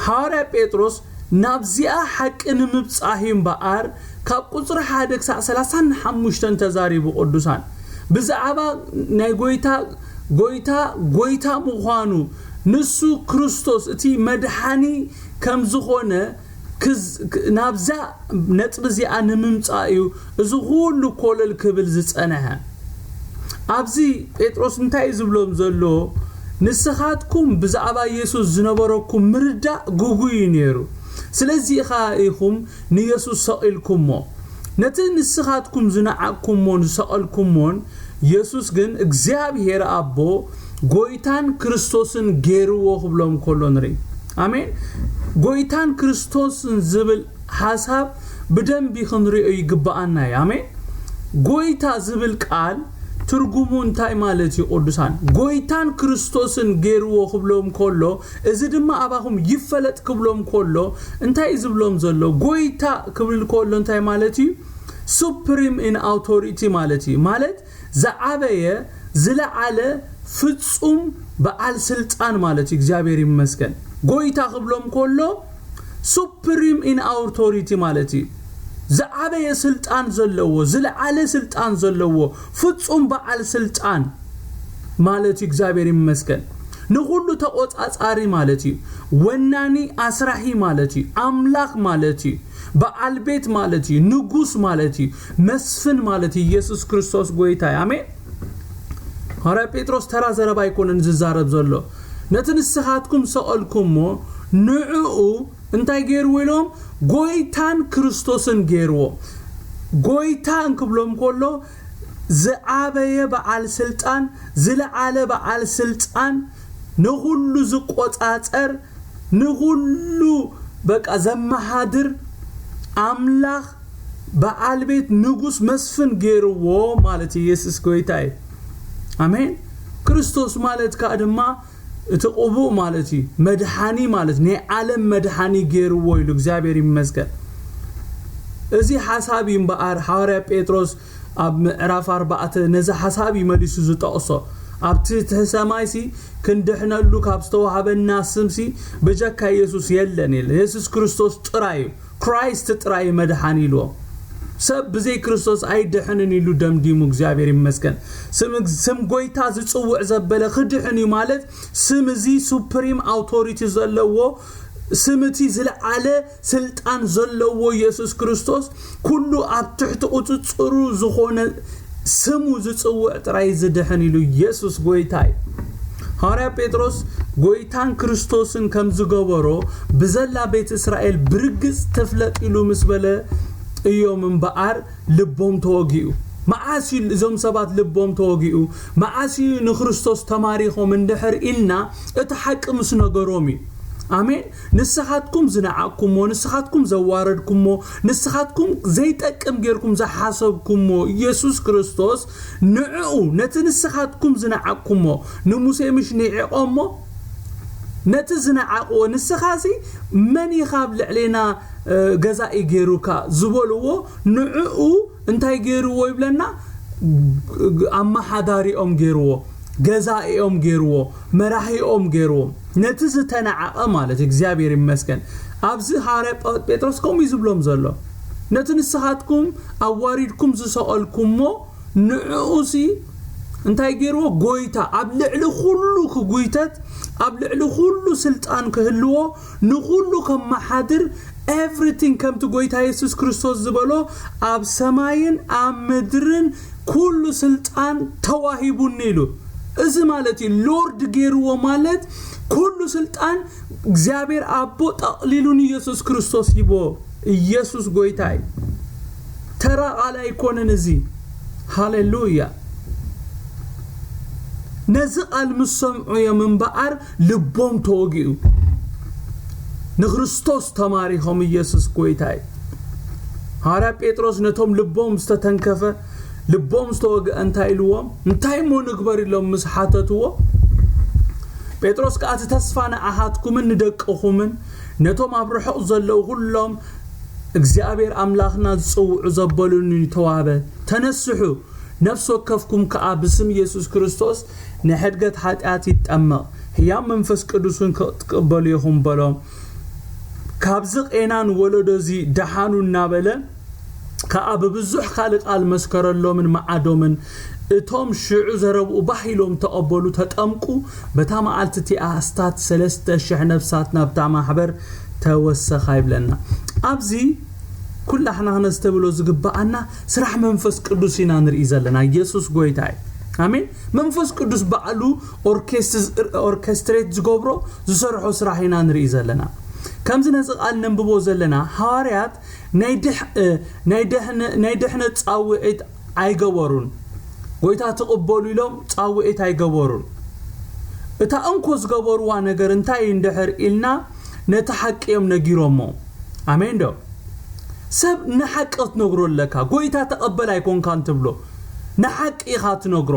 ሃዋርያ ጴጥሮስ ናብዚኣ ሐቅን ምብጻሂም በአር ካብ ቁጥር 1 ክሳዕ 35 ተዛሪቡ ቅዱሳን ብዛዕባ ናይ ጎይታ ምዃኑ ንሱ ክርስቶስ እቲ መድኃኒ ከም ዝኾነ ናብዛ ነጥብ እዚኣ ንምምጻእዩ እዚ ሁሉ ኮለል ክብል ዝጸነሐ ኣብዚ ጴጥሮስ እንታይ ዝብሎም ዘሎ ንስኻትኩም ብዛዕባ ኢየሱስ ዝነበረኩም ምርዳእ ጉጉይ ነይሩ ስለዚ ኢኹም ንኢየሱስ ሰቂልኩሞ ነቲ ንስኻትኩም ዝነዓቅኩሞ ንሰቀልኩሞን ኢየሱስ ግን እግዚአብሔር አቦ ጎይታን ክርስቶስን ገይርዎ ክብሎም ኮሎ ንሪ አሜን ጎይታን ክርስቶስን ዝብል ሐሳብ በደንብ ይኽንሪኦ ይግባአና አሜን ጎይታ ዝብል ቃል ትርጉሙ እንታይ ማለት ይቆዱሳን ጎይታን ክርስቶስን ገይርዎ ክብሎም ኮሎ እዚ ድማ አባኹም ይፈለጥ ክብሎም ኮሎ እንታይ ዝብሎም ዘሎ ጎይታ ክብል ኮሎ እንታይ ማለት እዩ supreme in authority ማለት ዘዓበየ ዝለዓለ ፍጹም በአል ስልጣን ማለት እግዚአብሔር ይመስገን ጎይታ ክብሎም ኮሎ supreme in authority ማለት ዘዓበየ ስልጣን ዘለዎ ዝለዓለ ስልጣን ዘለዎ ፍጹም በአል ስልጣን ማለት እግዚአብሔር ይመስገን ንሁሉ ተቆጻጻሪ ማለት ወናኒ አስራሂ ማለት አምላክ ማለት በአል ቤት ማለት ንጉስ ማለት መስፍን ማለት ኢየሱስ ክርስቶስ ጎይታ አሜን ሃዋርያ ጴጥሮስ ተራ ዘረባ ይኮነን ዝዛረብ ዘሎ ነትንስኻትኩም ሰቀልኩሞ ንዕኡ እንታይ ገይሩ ኢሎም ጎይታን ክርስቶስን ገይርዎ ጎይታ እንክብሎም ኮሎ ዘዓበየ በዓል ስልጣን ዝለዓለ በዓል ስልጣን ንሁሉ ዝቆጻጸር ንሁሉ በቃ ዘመሃድር አምላክ በዓል ቤት ንጉስ መስፍን ገይርዎ ማለት ኢየሱስ ጎይታይ አሜን ክርስቶስ ማለት ካድማ እተቆቡ ማለት መድኃኒ ማለት ነው ዓለም መድኃኒ ገይርዎ ይሉ እግዚአብሔር ይመስገን እዚ ሐሳብ ይምባር ሃዋርያ ጴጥሮስ ኣብ ምዕራፍ 4 ነዚ ሐሳብ ይመልሱ ዝጠቅሶ ኣብቲ ተሰማይሲ ክንድሕነሉ ካብ ዝተዋሃበና ስምሲ በጀካ ኢየሱስ የለን ኢየሱስ ክርስቶስ ጥራይ ክራይስት ጥራይ መድኃኒ ኢሉ ሰብ በዘይ ክርስቶስ አይድሕንን ኢሉ ደምዲሙ እግዚአብሔር ይመስገን ስም ጎይታ ዝጽውዕ ዘበለ ክድሕን ማለት ስም እዚ ሱፕሪም አውቶሪቲ ዘለዎ ስምቲ ዝለዓለ ስልጣን ዘለዎ ኢየሱስ ክርስቶስ ኩሉ ኣብ ትሕቲ ቁጽጽሩ ዝኾነ ስሙ ዝጽውዕ ጥራይ ዝድሕን ኢሉ ኢየሱስ ጎይታይ ሃዋርያ ጴጥሮስ ጎይታን ክርስቶስን ከም ዝገበሮ ብዘላ ቤት እስራኤል ብርግጽ ተፍለጥ ኢሉ ምስበለ እዮም እምበኣር ልቦም ተወጊኡ ማዓሲ እዞም ሰባት ልቦም ተወጊኡ ማዓሲ ንክርስቶስ ተማሪኾም እንድሕር ኢልና እቲ ሐቅ ምስ ነገሮም አሜን ንስኻትኩም ዝነዓቅኩሞ ንስኻትኩም ዘዋረድኩሞ ንስኻትኩም ዘይጠቅም ጌርኩም ዘሐሰብኩሞ ኢየሱስ ክርስቶስ ንዕኡ ነቲ ንስኻትኩም ዝነዓቅኩሞ ንሙሴ ምሽ ንዒቆሞ ነቲ ዝነዓቅዎ ንስኻሲ መን ይኻብ ልዕሌና ገዛኢ ገይሩካ ዝበልዎ ንዕኡ እንታይ ገይሩዎ ይብለና አማሓዳሪኦም ገይሩዎ ገዛኢኦም ገይሩዎ መራሂኦም ገይሩዎ ነቲ ዝተነዓቀ ማለት እግዚአብሔር ይመስገን ኣብዚ ሃዋርያ ጴጥሮስ ቆም ይዝብሎም ዘሎ ነቲ ንስኻትኩም አዋሪድኩም ዝሰቀልኩሞ ንዕኡሲ እንታይ ገይርዎ ጎይታ ኣብ ልዕሊ ኩሉ ክጉይተት ኣብ ልዕሊ ኩሉ ስልጣን ክህልዎ ንኩሉ ከመሓድር everything ከም ቲ ጎይታ ኢየሱስ ክርስቶስ ዝበሎ ኣብ ሰማይን ኣብ ምድርን ኩሉ ስልጣን ተዋሂቡን ኢሉ እዚ ማለት ሎርድ ገይርዎ ማለት ኩሉ ስልጣን እግዚአብሔር አቦ ጠቅሊሉን ኢየሱስ ክርስቶስ ይቦ ኢየሱስ ጎይታይ ተራ ቃል አይኮነን እዚ ሃሌሉያ ነዝቃል ምሰምዑ የምንባር ልቦም ተወጊኡ ንክርስቶስ ተማሪኹም ኢየሱስ ጎይታይ ሃራ ጴጥሮስ ነቶም ልቦም ዝተተንከፈ ልቦም ዝተወገ እንታይልዎም እንታይ ሞ ንግበር ኢሎም መስሓተትዎ ጴጥሮስ ከአት ተስፋና አሃትኩምን ንደቅኹምን ነቶም አብርሑቅ ዘለው ሁሎም እግዚአብሔር አምላኽና ዝጽውዑ ዘበሉን ተዋበ ተነስሑ ነፍስ ወከፍኩም ከአብስም ኢየሱስ ክርስቶስ ንሕድገት ኃጢአት ይጠመቅ ህያ መንፈስ ቅዱስን ከትቀበሉ ይኹም በሎም ካብዝ ቄናን ወለዶዚ ደሃኑ እናበለ ከአብ ብዙሕ ካልቃል መስከረሎምን ማዓዶምን እቶም ሽዑ ዘረብኡ ባሂሎም ተቀበሉ ተጠምቁ በታማዓልቲ አስታት 3000 ነፍሳት ናብታ ማህበር ተወሰኸ ይብለና አብዚ ኩላህና ነስተብሎ ዝግባአና ስራሕ መንፈስ ቅዱስ ኢና ንርኢ ዘለና ኢየሱስ ጎይታይ አሜን መንፈስ ቅዱስ ባዕሉ ኦርኬስትሬት ዝገብሮ ዝሰርሖ ስራሕ ኢና ንርኢ ዘለና ከምዝ ነዝቃል ነንብቦ ዘለና ሃዋርያት ናይ ደህነ ጻውዒት አይገበሩን ጎይታ ተቀበሉ ኢሎም ጻውዒት አይገበሩን እታ እንኮ ዝገበሩዋ ነገር እንታይ እንደሕር ኢልና ነተሐቅዮም ነጊሮሞ አሜን ዶ ሰብ ነሐቅት ነግሮለካ ጎይታ ተቀበል አይኮንካን ትብሎ ነሐቅ ኢኻት ነግሮ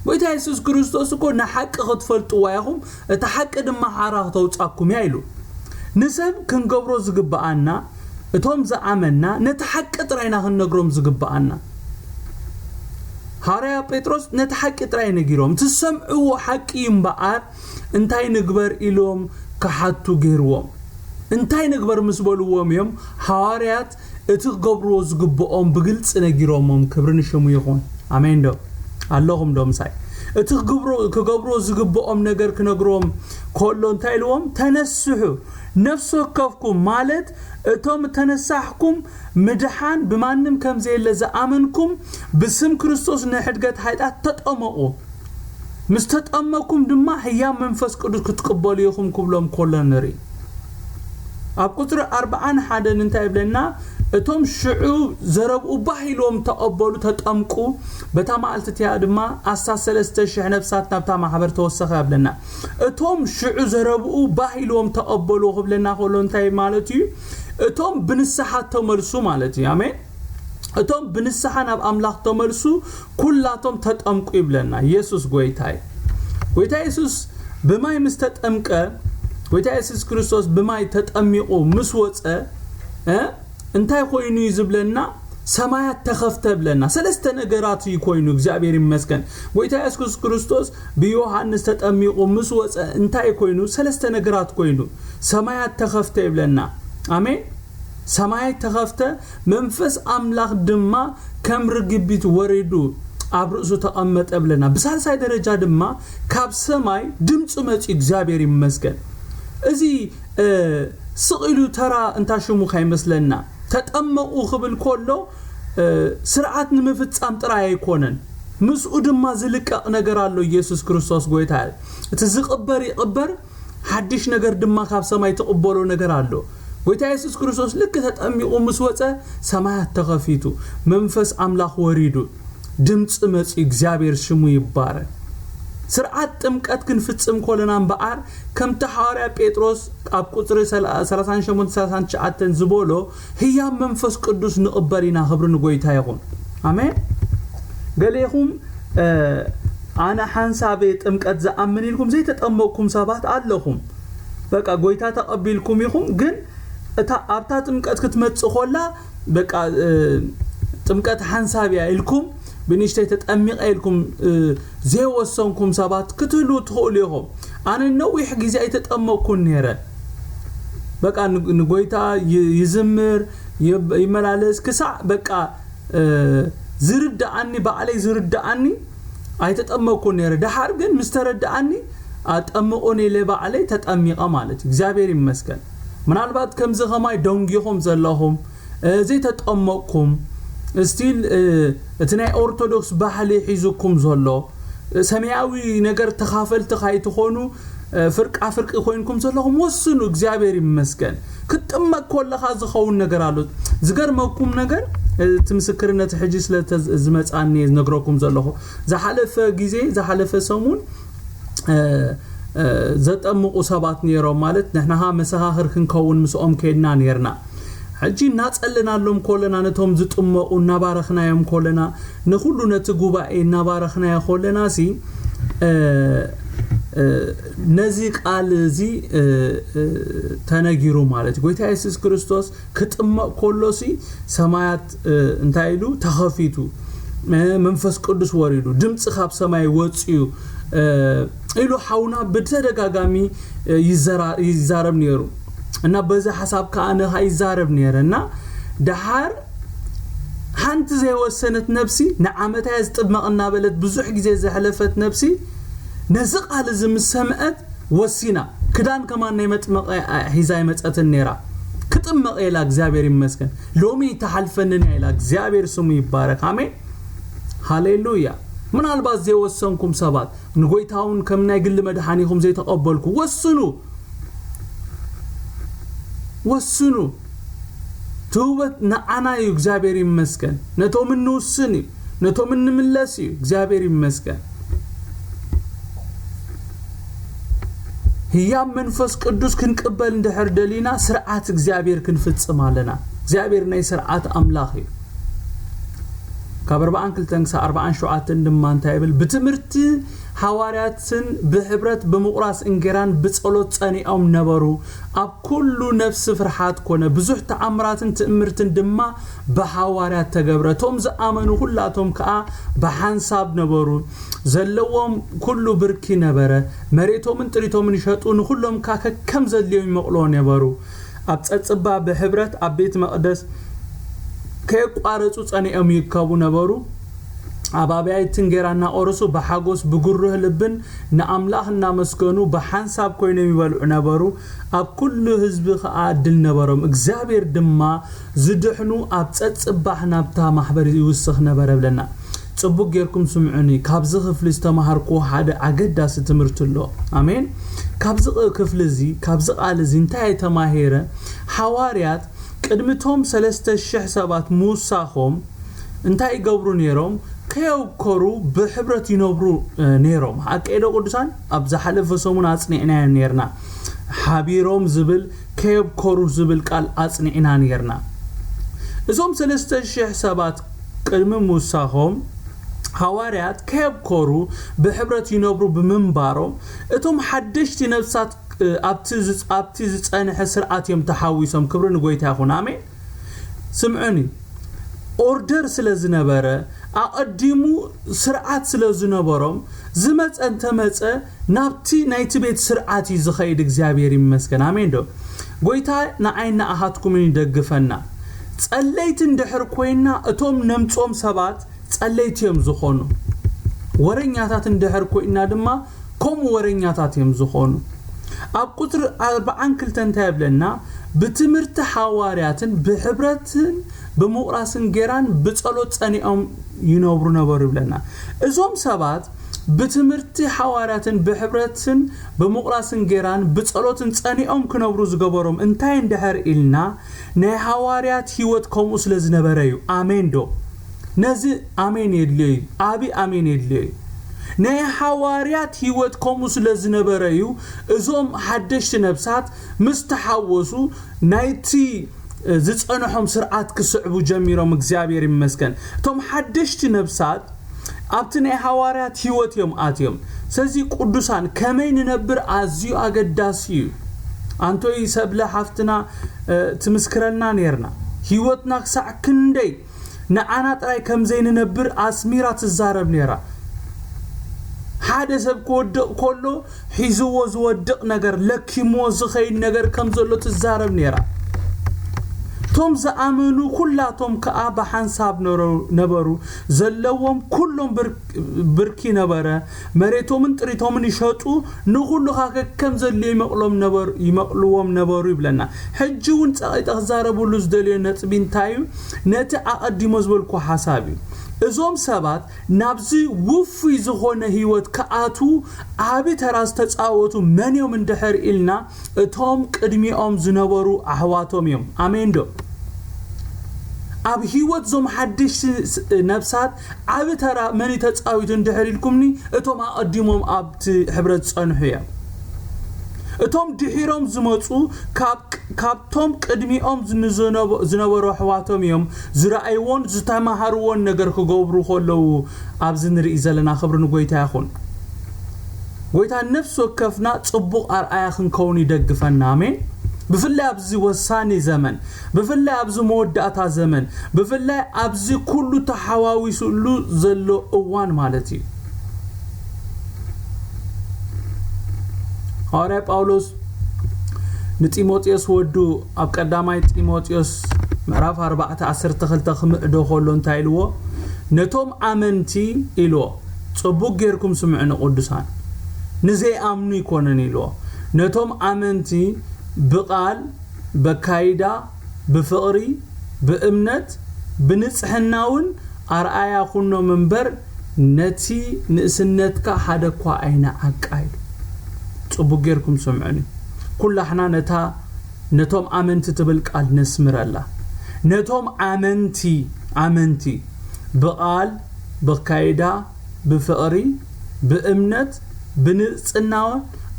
ጎይታ ኢየሱስ ክርስቶስ እኮ ነሐቅ ክትፈልጥዋ ያኹም እታ ሐቅ ድማ ሓራኽ ተውጻኩም ያይሉ ንሰብ ክንገብሮ ዝግባአና እቶም ዘአመና ነተሐቅ ጥራይና ክንነግሮም ዝግባአና ሃዋርያ ጴጥሮስ ነተሐቅ ጥራይ ነጊሮም ትሰምዑ ሐቂ እምበአር እንታይ ንግበር ኢሎም ከሓቱ ገይርዎም እንታይ ንግበር ምስበልዎም እዮም ሃዋርያት እቲ ገብሮ ዝግባኦም ብግልጽ ነጊሮምም ክብርን ሽሙ ይኹን አሜን ዶ አላሁም ዶምሳይ እቲ ክገብሮ ዝግባኦም ነገር ክነግሮም ኮሎ እንታይ ኢልዎም ተነስሑ ነፍስ ወከፍኩም ማለት እቶም ተነሳሕኩም ምድሓን በማንም ከምዘየለ ዘአመንኩም ብስም ክርስቶስ ንሕድገት ኃጢአት ተጠመቁ ምስተጠመኩም ድማ ህያ መንፈስ ቅዱስ ክትቀበሉ ይኹም ክብሎም ኮሎ ነሪ ኣብ ቁጥር 41 እንታይ ይብለና እቶም ሽዑ ዘረብኡ ባሂሎም ተቀበሉ ተጠምቁ በታማዓልቲ ድማ 3000 ነፍሳት ናብታ ማህበር ተወሰኸ ይብለና እቶም ሽዑ ዘረብኡ ባሂሎም ተቀበሉ ክብለና ኮሎ እንታይ ማለት እዩ እቶም ብንስሓት ተመልሱ ማለት እዩ አሜን እቶም ብንስሓ ናብ አምላኽ ተመልሱ ኩላቶም ተጠምቁ ይብለና ኢየሱስ ጎይታይ ጎይታ ኢየሱስ በማይ ምስተጠምቀ ጎይታ ኢየሱስ ክርስቶስ በማይ ተጠሚቁ ምስወፀ እንታይ ኮይኑ ይዝብለና ሰማያት ተኸፍተ ብለና ሰለስተ ነገራት ይኮይኑ እግዚአብሔር ይመስገን ጎይታ ኢየሱስ ክርስቶስ በዮሐንስ ተጠሚቁ ምስወፀ እንታይ ኮይኑ ሰለስተ ነገራት ኮይኑ ሰማያት ተኸፍተ ይብለና አሜን ሰማያት ተኸፍተ መንፈስ አምላኽ ድማ ከም ርግቢት ወሪዱ አብርሱ ተቀመጠ ብለና በሳልሳይ ደረጃ ድማ ካብ ሰማይ ድምጽ መጽ እግዚአብሔር ይመስገን እዚ ስቂሉ ተራ እንታሽሙ ካይመስለና ተጠመቁ ክብል ኮሎ ስርዓት ንምፍጻም ጥራይ አይኮነን ምስኡ ድማ ዝልቀቅ ነገር አሎ ኢየሱስ ክርስቶስ ጎይታ እቲ ዝቅበር ይቅበር ሐዲሽ ነገር ድማ ካብ ሰማይ ተቀበሎ ነገር አሎ ጎይታ ኢየሱስ ክርስቶስ ልክ ተጠሚቁ ምስወፀ ሰማያት ተኸፊቱ መንፈስ አምላኽ ወሪዱ ድምጽ መጽ እግዚአብሔር ሽሙ ይባረክ ስርዓት ጥምቀት ክንፍጽም ኮለና በአር ከም ተሐዋርያ ጴጥሮስ ኣብ ቁጥር 38 ዝቦሎ ህያ መንፈስ ቅዱስ ንቅበሪና ክብርን ጎይታ ይኹን አሜን ገሌኹም አና ሓንሳቤ ጥምቀት ዘአምን ኢልኩም ዘይተጠመቅኩም ሰባት ኣለኹም በቃ ጎይታ ተቀቢልኩም ይኹም ግን እታ ኣብታ ጥምቀት ክትመጽ ኮላ በቃ ጥምቀት ሓንሳቢያ ኢልኩም بنشتي تتأميقلكم زي وصنكم سبات كتلو تخوليهم أنا نوي حق زي تتأمقكم نيرا بقى نقويتا يزمر يملالس كسع بقى زرد عني بعلي زرد عني ኣይተጠመኩን ነረ ድሓር ግን ምስተረዳኣኒ ኣጠምቆኒ ለባዕለይ ተጠሚቀ ማለት እግዚአብሔር ይመስገን ምናልባት ከምዚ ኸማይ ደንጊኹም ዘለኹም ዘይተጠመቅኩም ስቲል እቲ ናይ ኦርቶዶክስ ባህሊ ሒዙኩም ዘሎ ሰማያዊ ነገር ተኻፈልቲ ካይትኾኑ ፍርቂ ኮይንኩም ዘለኹም ወስኑ እግዚአብሔር ይመስገን ክትጠመቅ ኮለኻ ዝኸውን ነገር ኣሎ ዝገርመኩም ነገር ትምስክርነት ሕጂ ስለ ዝመጻኒ ነግረኩም ዘለኹ ዝሓለፈ ጊዜ ዝሓለፈ ሰሙን ዘጠምቁ ሰባት ነይሮም ማለት ንሕናኻ መሰኻኽር ክንከውን ምስኦም ከድና ነርና ሕጂ እናጸልናሎም ኮለና ነቶም ዝጥመቁ እናባረኽናዮም ኮለና ንኹሉ ነቲ ጉባኤ እናባረኽናዮ ኮለና ሲ ነዚ ቃል እዚ ተነጊሩ ማለት ጎይታ ኢየሱስ ክርስቶስ ክትጠመቅ ኮሎሲ ሰማያት እንታይሉ ተኸፊቱ መንፈስ ቅዱስ ወሪዱ ድምጽ ካብ ሰማይ ወጽዩ ኢሉ ሓውና በተደጋጋሚ ይዛረብ ነይሩ እና በዛ ሐሳብ ካነ ሃይዛረብ ነይረና ድሓር ሓንቲ ዘይወሰነት ነፍሲ ንዓመታ ዝጥመቅና በለት ብዙሕ ግዜ ዘሕለፈት ነፍሲ ነዚ ቃል ዝምሰምዐት ወሲና ክዳን ከማን ናይ መጥመቅ ሒዛይ መጸትን ነይራ ክትጠመቅ ኢላ እግዚአብሔር ይመስገን ሎሚ ተሐልፈንን ኢላ እግዚአብሔር ስሙ ይባረክ አሜን ሃሌሉያ ምናልባት ዘይወሰንኩም ሰባት ንጎይታውን ከም ናይ ግል መድኃኒኹም ዘይተቀበልኩ ወስኑ ተውበት ንዓናዩ እግዚአብሔር ይመስገን ነቶም እንውስን ነቶም እንምለስ እግዚአብሔር ይመስገን ህያብ መንፈስ ቅዱስ ክንቀበል እንደሕር ደሊና ስርዓት እግዚአብሔር ክንፍጽም አለና እግዚአብሔር ናይ ስርዓት አምላኽ እዩ ከበርባን ክልተንሳ 47 እንደማንታይብል በትምርት ሃዋርያትን በህብረት በመቁራስ እንገራን በጸሎት ጸኒኦም ነበሩ ኣብ ኩሉ ነፍስ ፍርሃት ኮነ ብዙሕ ተአምራትን ትእምርትን ድማ በሃዋርያት ተገብረቶም ዘአመኑ ሁላቶም ከአ በሐንሳብ ነበሩ ዘለዎም ኩሉ ብርኪ ነበረ መሬቶምን ጥሪቶምን ይሸጡን ሁሉም ከም ዘልዮም ይመቅሎ ነበሩ ኣብ ጸጽባ በህብረት ኣብ ቤት መቅደስ ከቋረጹ ጸኒኦም ይከቡ ነበሩ አባባይ ትንገራና ኦርሱ በሐጎስ በጉርህ ልብን ነአምላህና መስገኑ በሐንሳብ ኮይኑ ይበልዑ ነበሩ ኣብ ኩሉ ህዝብ ከአድል ነበሮም እግዚአብሔር ድማ ዝድሕኑ ኣብ ጸጽባህ ናብታ ማህበር ይውስኽ ነበረ ብለና ጽቡቅ ጌርኩም ስምዑኒ ካብዚ ክፍል ዝተማሃርኩ ሓደ አገዳስ ትምርት ኣሎ አሜን ካብዚ ክፍል እዚ ካብዚ ቃል እዚ እንታይ ተማሄረ ሃዋርያት ቅድምቶም 3000 ሰባት ሙሳኾም እንታይ ይገብሩ ነይሮም ከየውከሩ በህብረት ይነብሩ ነይሮም አቀይዶ ቅዱሳን ኣብ ዝሓለፈ ሰሙን አጽኒዕና ነርና ሓቢሮም ዝብል ከየውከሩ ዝብል ቃል አጽኒዕና ነርና እዞም 3000 ሰባት ቅድም ሙሳኾም ሃዋርያት ከየውከሩ በህብረት ይነብሩ በመንባሮም እቶም ሓደሽቲ ነፍሳት ኣብቲ ዝጸንሐ ስርዓት እዮም ተሓዊሶም ክብር ንጎይታ ይኹን አሜን ስምዑኒ ኦርደር ስለዝነበረ አቀዲሙ ስርዓት ስለዝነበሮም ዝመጸን ተመጸ ናብቲ ናይቲ ቤት ስርዓት ይዝኸይድ እግዚአብሔር ይመስገን አሜን ዶ ጎይታ ንዓይና አሃትኩም ይደግፈና ጸለይት እንደሕር ኮይና እቶም ነምጾም ሰባት ጸለይትዮም ዝኾኑ ወረኛታት እንደሕር ኮይና ድማ ከም ወረኛታት እዮም ዝኾኑ ኣብ ቁጥር 42 ተንታይብለና በትምርት ሃዋርያትን በህብረትን በመቁራስን ገራን በጸሎት ጸኒኦም ይነብሩ ነበሩ ብለና እዞም ሰባት በትምርት ሃዋርያትን በህብረትን በመቁራስን ገራን በጸሎትን ጸኒኦም ክነብሩ ዝገበሮም እንታይ እንደሕር ኢልና ናይ ሃዋርያት ህይወት ከምኡ ስለዝነበረዩ አሜን ዶ ነዚ አሜን የድልይ አቢ አሜን የድልይ ናይ ሃዋርያት ህይወት ከምኡ ስለዝነበረዩ እዞም ሓደሽቲ ነፍሳት ምስተሓወሱ ናይቲ ዝጸንሖም ስርዓት ክስዕቡ ጀሚሮም እግዚአብሔር ይመስገን ቶም ሓደሽቲ ነፍሳት ኣብቲ ናይ ሃዋርያት ህይወት እዮም ኣትዮም ስለዚ ቅዱሳን ከመይ ንነብር ኣዝዩ ኣገዳሲ እዩ አንቶይ ሰብለ ሓፍትና ትምስክረና ነርና ህይወትና ክሳዕ ክንደይ ንዓና ጥራይ ከም ዘይንነብር ኣስሚራ ትዛረብ ነራ ሓደ ሰብ ኮድቕ ኮሎ ሒዝዎ ዝወድቕ ነገር ለኪሞ ዝኸይድ ነገር ከም ዘሎ ትዛረብ ነራ توم زأمنو كلاتهم كأبا حنساب نبرو زلوهم كلهم بركي نبرة مريتهم انتريتهم يشطو نقولو خاكا كم زلي يمقلوهم نبرو يبلنا حجون تقايت أخزاربو لوز دليو نتبين تايو نتي أقدي مزبولكو حسابي ازوم سبات نابزي وفي زغونه هيوت كأتو عابي تراز تتعاوتو من يوم اندحر إلنا اتهم قدمي زنبرو أحواتهم يوم آمين دو اب هيوت زوم حدش نفسات عابي ترا مني تتعاوتو اندحر إلكمني اتهم أقدمهم ابت حبرت صنحيا اتهم دحيرهم زمصو كابتهم قدميهم زنبرو حواتهم يوم زرأيون زتماهرون نجر كغبرو خلو ابز نري زلنا خبر نغويتا يخون غويتا نفسو كفنا صبق ارآيا خنكون يدغفنا امين بفلا ابز وساني زمن بفلا ابز موداتا زمن بفلا ابز كله تحواوي سلو زلو اوان مالتي ሃዋርያት ጳውሎስ ንጢሞቴዎስ ወዱ ኣብ ቀዳማይ ጢሞቴዎስ ምዕራፍ 4:12 ክምዕዶ ኸሎ እንታይ ኢልዎ ነቶም ኣመንቲ ኢልዎ ጽቡቕ ጌርኩም ስምዑን ቅዱሳን ንዘይ ኣምኑ ይኮነን ኢልዎ ነቶም ኣመንቲ ብቃል በካይዳ ብፍቅሪ ብእምነት ብንጽሕናውን ኣርአያ ኩኖ መንበር ነቲ ንእስነትካ ሓደኳ አይና ኣቃይሉ صبو غيركم سمعني كل احنا نتوم امنتي تبل قال نسمر الله نتوم امنتي بقال بقايدا بفقري بامنت بنصناو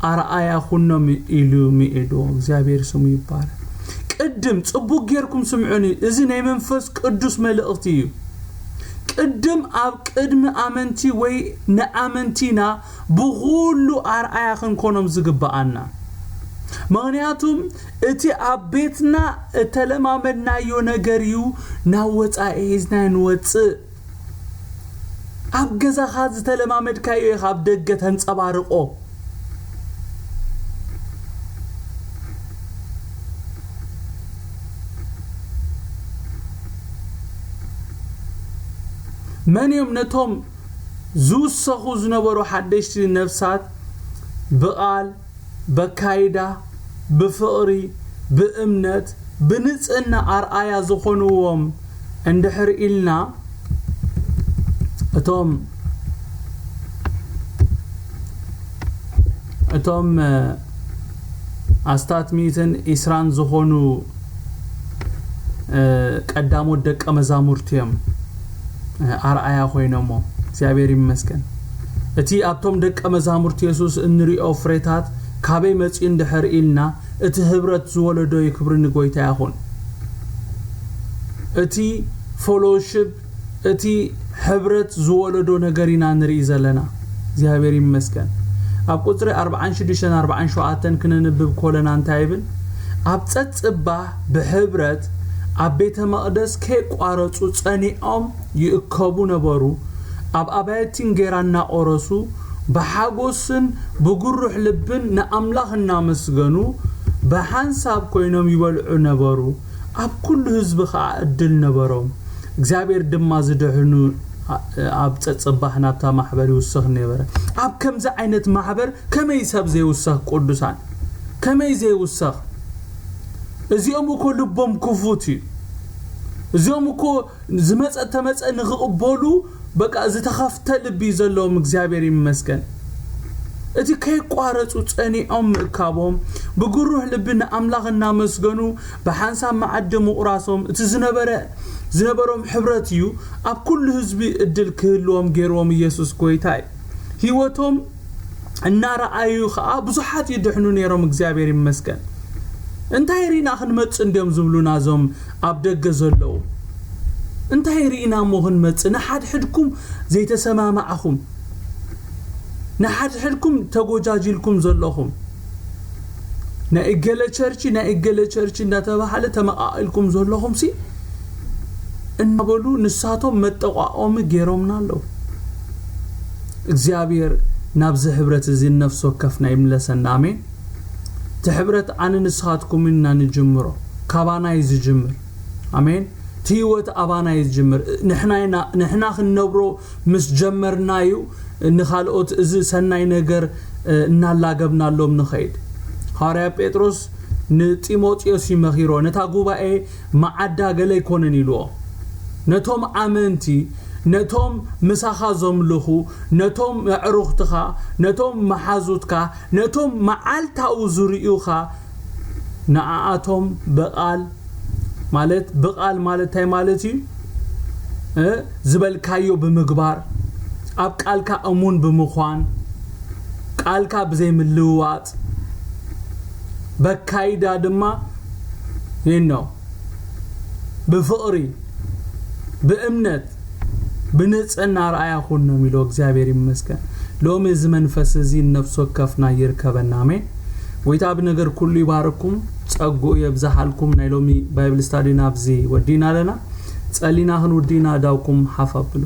ارآيا خنم إلو ميدو እግዚአብሔር ስሙ ይባረክ قدم صبو غيركم سمعني اذا ناي منفس قدوس ملئتي قدم اب قدم امنتي وي نامنتينا بغولو ارآيا خنكونم زغبانا مغنياتهم اتي ابيتنا تلمامدنا يو نغريو ناوصا ايزنا نوص اب غزا خاز تلمامد كايو خاب دغ تنصبارقو من يوم نتوم زوس سخو زنبرو حدشت نفسات بقال بكايدا بفقري بأمنت بنصنا أرآيا زخونوهم اندحر إلنا اتوم استات ميتن إسران زخونو قدامو دق مزامورتيم أرآيا خوينمو እግዚአብሔር ይመስገን እቲ ኣብቶም ደቀ መዛሙርት ኢየሱስ እንሪኦ ፍሬታት ካበይ መጽ እንድሕር ኢልና እቲ ህብረት ዝወለዶ ይክብር ንጎይታ ይኹን እቲ ፎሎሺፕ እቲ ህብረት ዝወለዶ ነገሪና ንርኢ ዘለና እግዚአብሔር ይመስገን ኣብ ቁጥሪ 46-47 ክንንብብ ኮለና እንታይብል ኣብ ጸጽባህ በህብረት ኣብ ቤተ መቅደስ ከቋረጹ ጸኒኦም ይእከቡ ነበሩ اب ابيتين غيرانا اورسو بحاغوسن بغروح لبن ناملاخنا مسغنو بحنساب كوينم يبلعو نبرو اب كل حزب خا ادل نبرو እግዚአብሔር ድማ ዝደህኑ اب ጸጽባህና ታ ማህበር ይውስኽ ነበር اب ከምዛ አይነት ማህበር ከመይ ሰብ ዘይውስኽ ቅዱሳን ከመይ ዘይውስኽ እዚኦም እኮ ልቦም ክፉት እዚኦም እኮ ዝመጸ ተመጸ ንኽቅበሉ በቃ ዝተኸፍተ ልብ ይዘለዎም እግዚአብሔር ይመስገን እቲ ከይቋረጹ ጸኒኦም እካቦም ብግሩህ ልብና አምላኽና መስገኑ በሐንሳብ ማዕደሙ ራሶም እቲ ዝነበሮም ሕብረት እዩ ኣብ ኩሉ ህዝቢ እድል ክህልዎም ገይሮም ኢየሱስ ጎይታይ ህይወቶም እናራአዩ ኸኣ ብዙሓት ይድሕኑ ነይሮም እግዚአብሔር ይመስገን እንታይ ሪና ክንመጽ እንዲም ዝብሉና ዞም ኣብ ደገ ዘለው እንታይ ሪና ሞህን መጽ ንሓድ ሕድኩም ዘይተሰማማዓኹም نحد حلكم تجوجاجيلكم زلهم نأجل تشرشي نتبهله تمقائلكم زلهم سي إن بقولوا نساتهم متقاوم جيرمنا له እግዚአብሔር نبذ حبرة زين نفسه كفنا يملسنا آمين تحبرت عن نسخاتكم إننا نجمره كابانا يزجمر አሜን تيوت أبانا يجمر نحنا خنبرو مش جمرنا يو نخالقوت إذا سناي نجر نالا جبنا لهم نخيد هارب بيتروس نتيموت يوسي مخيرو نتاقوبا إيه معدا جلي كونن يلو نتوم أمنتي نتوم مساخا زملخو نتوم عروختخا نتوم محازوتكا نتوم معالتا وزريوخا نعاتهم بقال مالت بقال مالت تاي مالتي زبل كايو بمقبار اب قالكا امون بمخوان قالكا بزي ملوات بكايدا دما ينو بفقري بامنت بنصنا رايا خونو ميلو እግዚአብሔር ይመስገን ሎሚ ዝመንፈስ እዚ ነፍሶ ከፍና ይርከበና አሜን ወይታ በነገር ኩሉ ይባርኩም ጸጎ የብዛሃልኩም ናይሎሚ ባይብል ስታዲ ናብዚ ወዲና ለና ጸሊና ህን ወዲና ዳውኩም ሐፋብሉ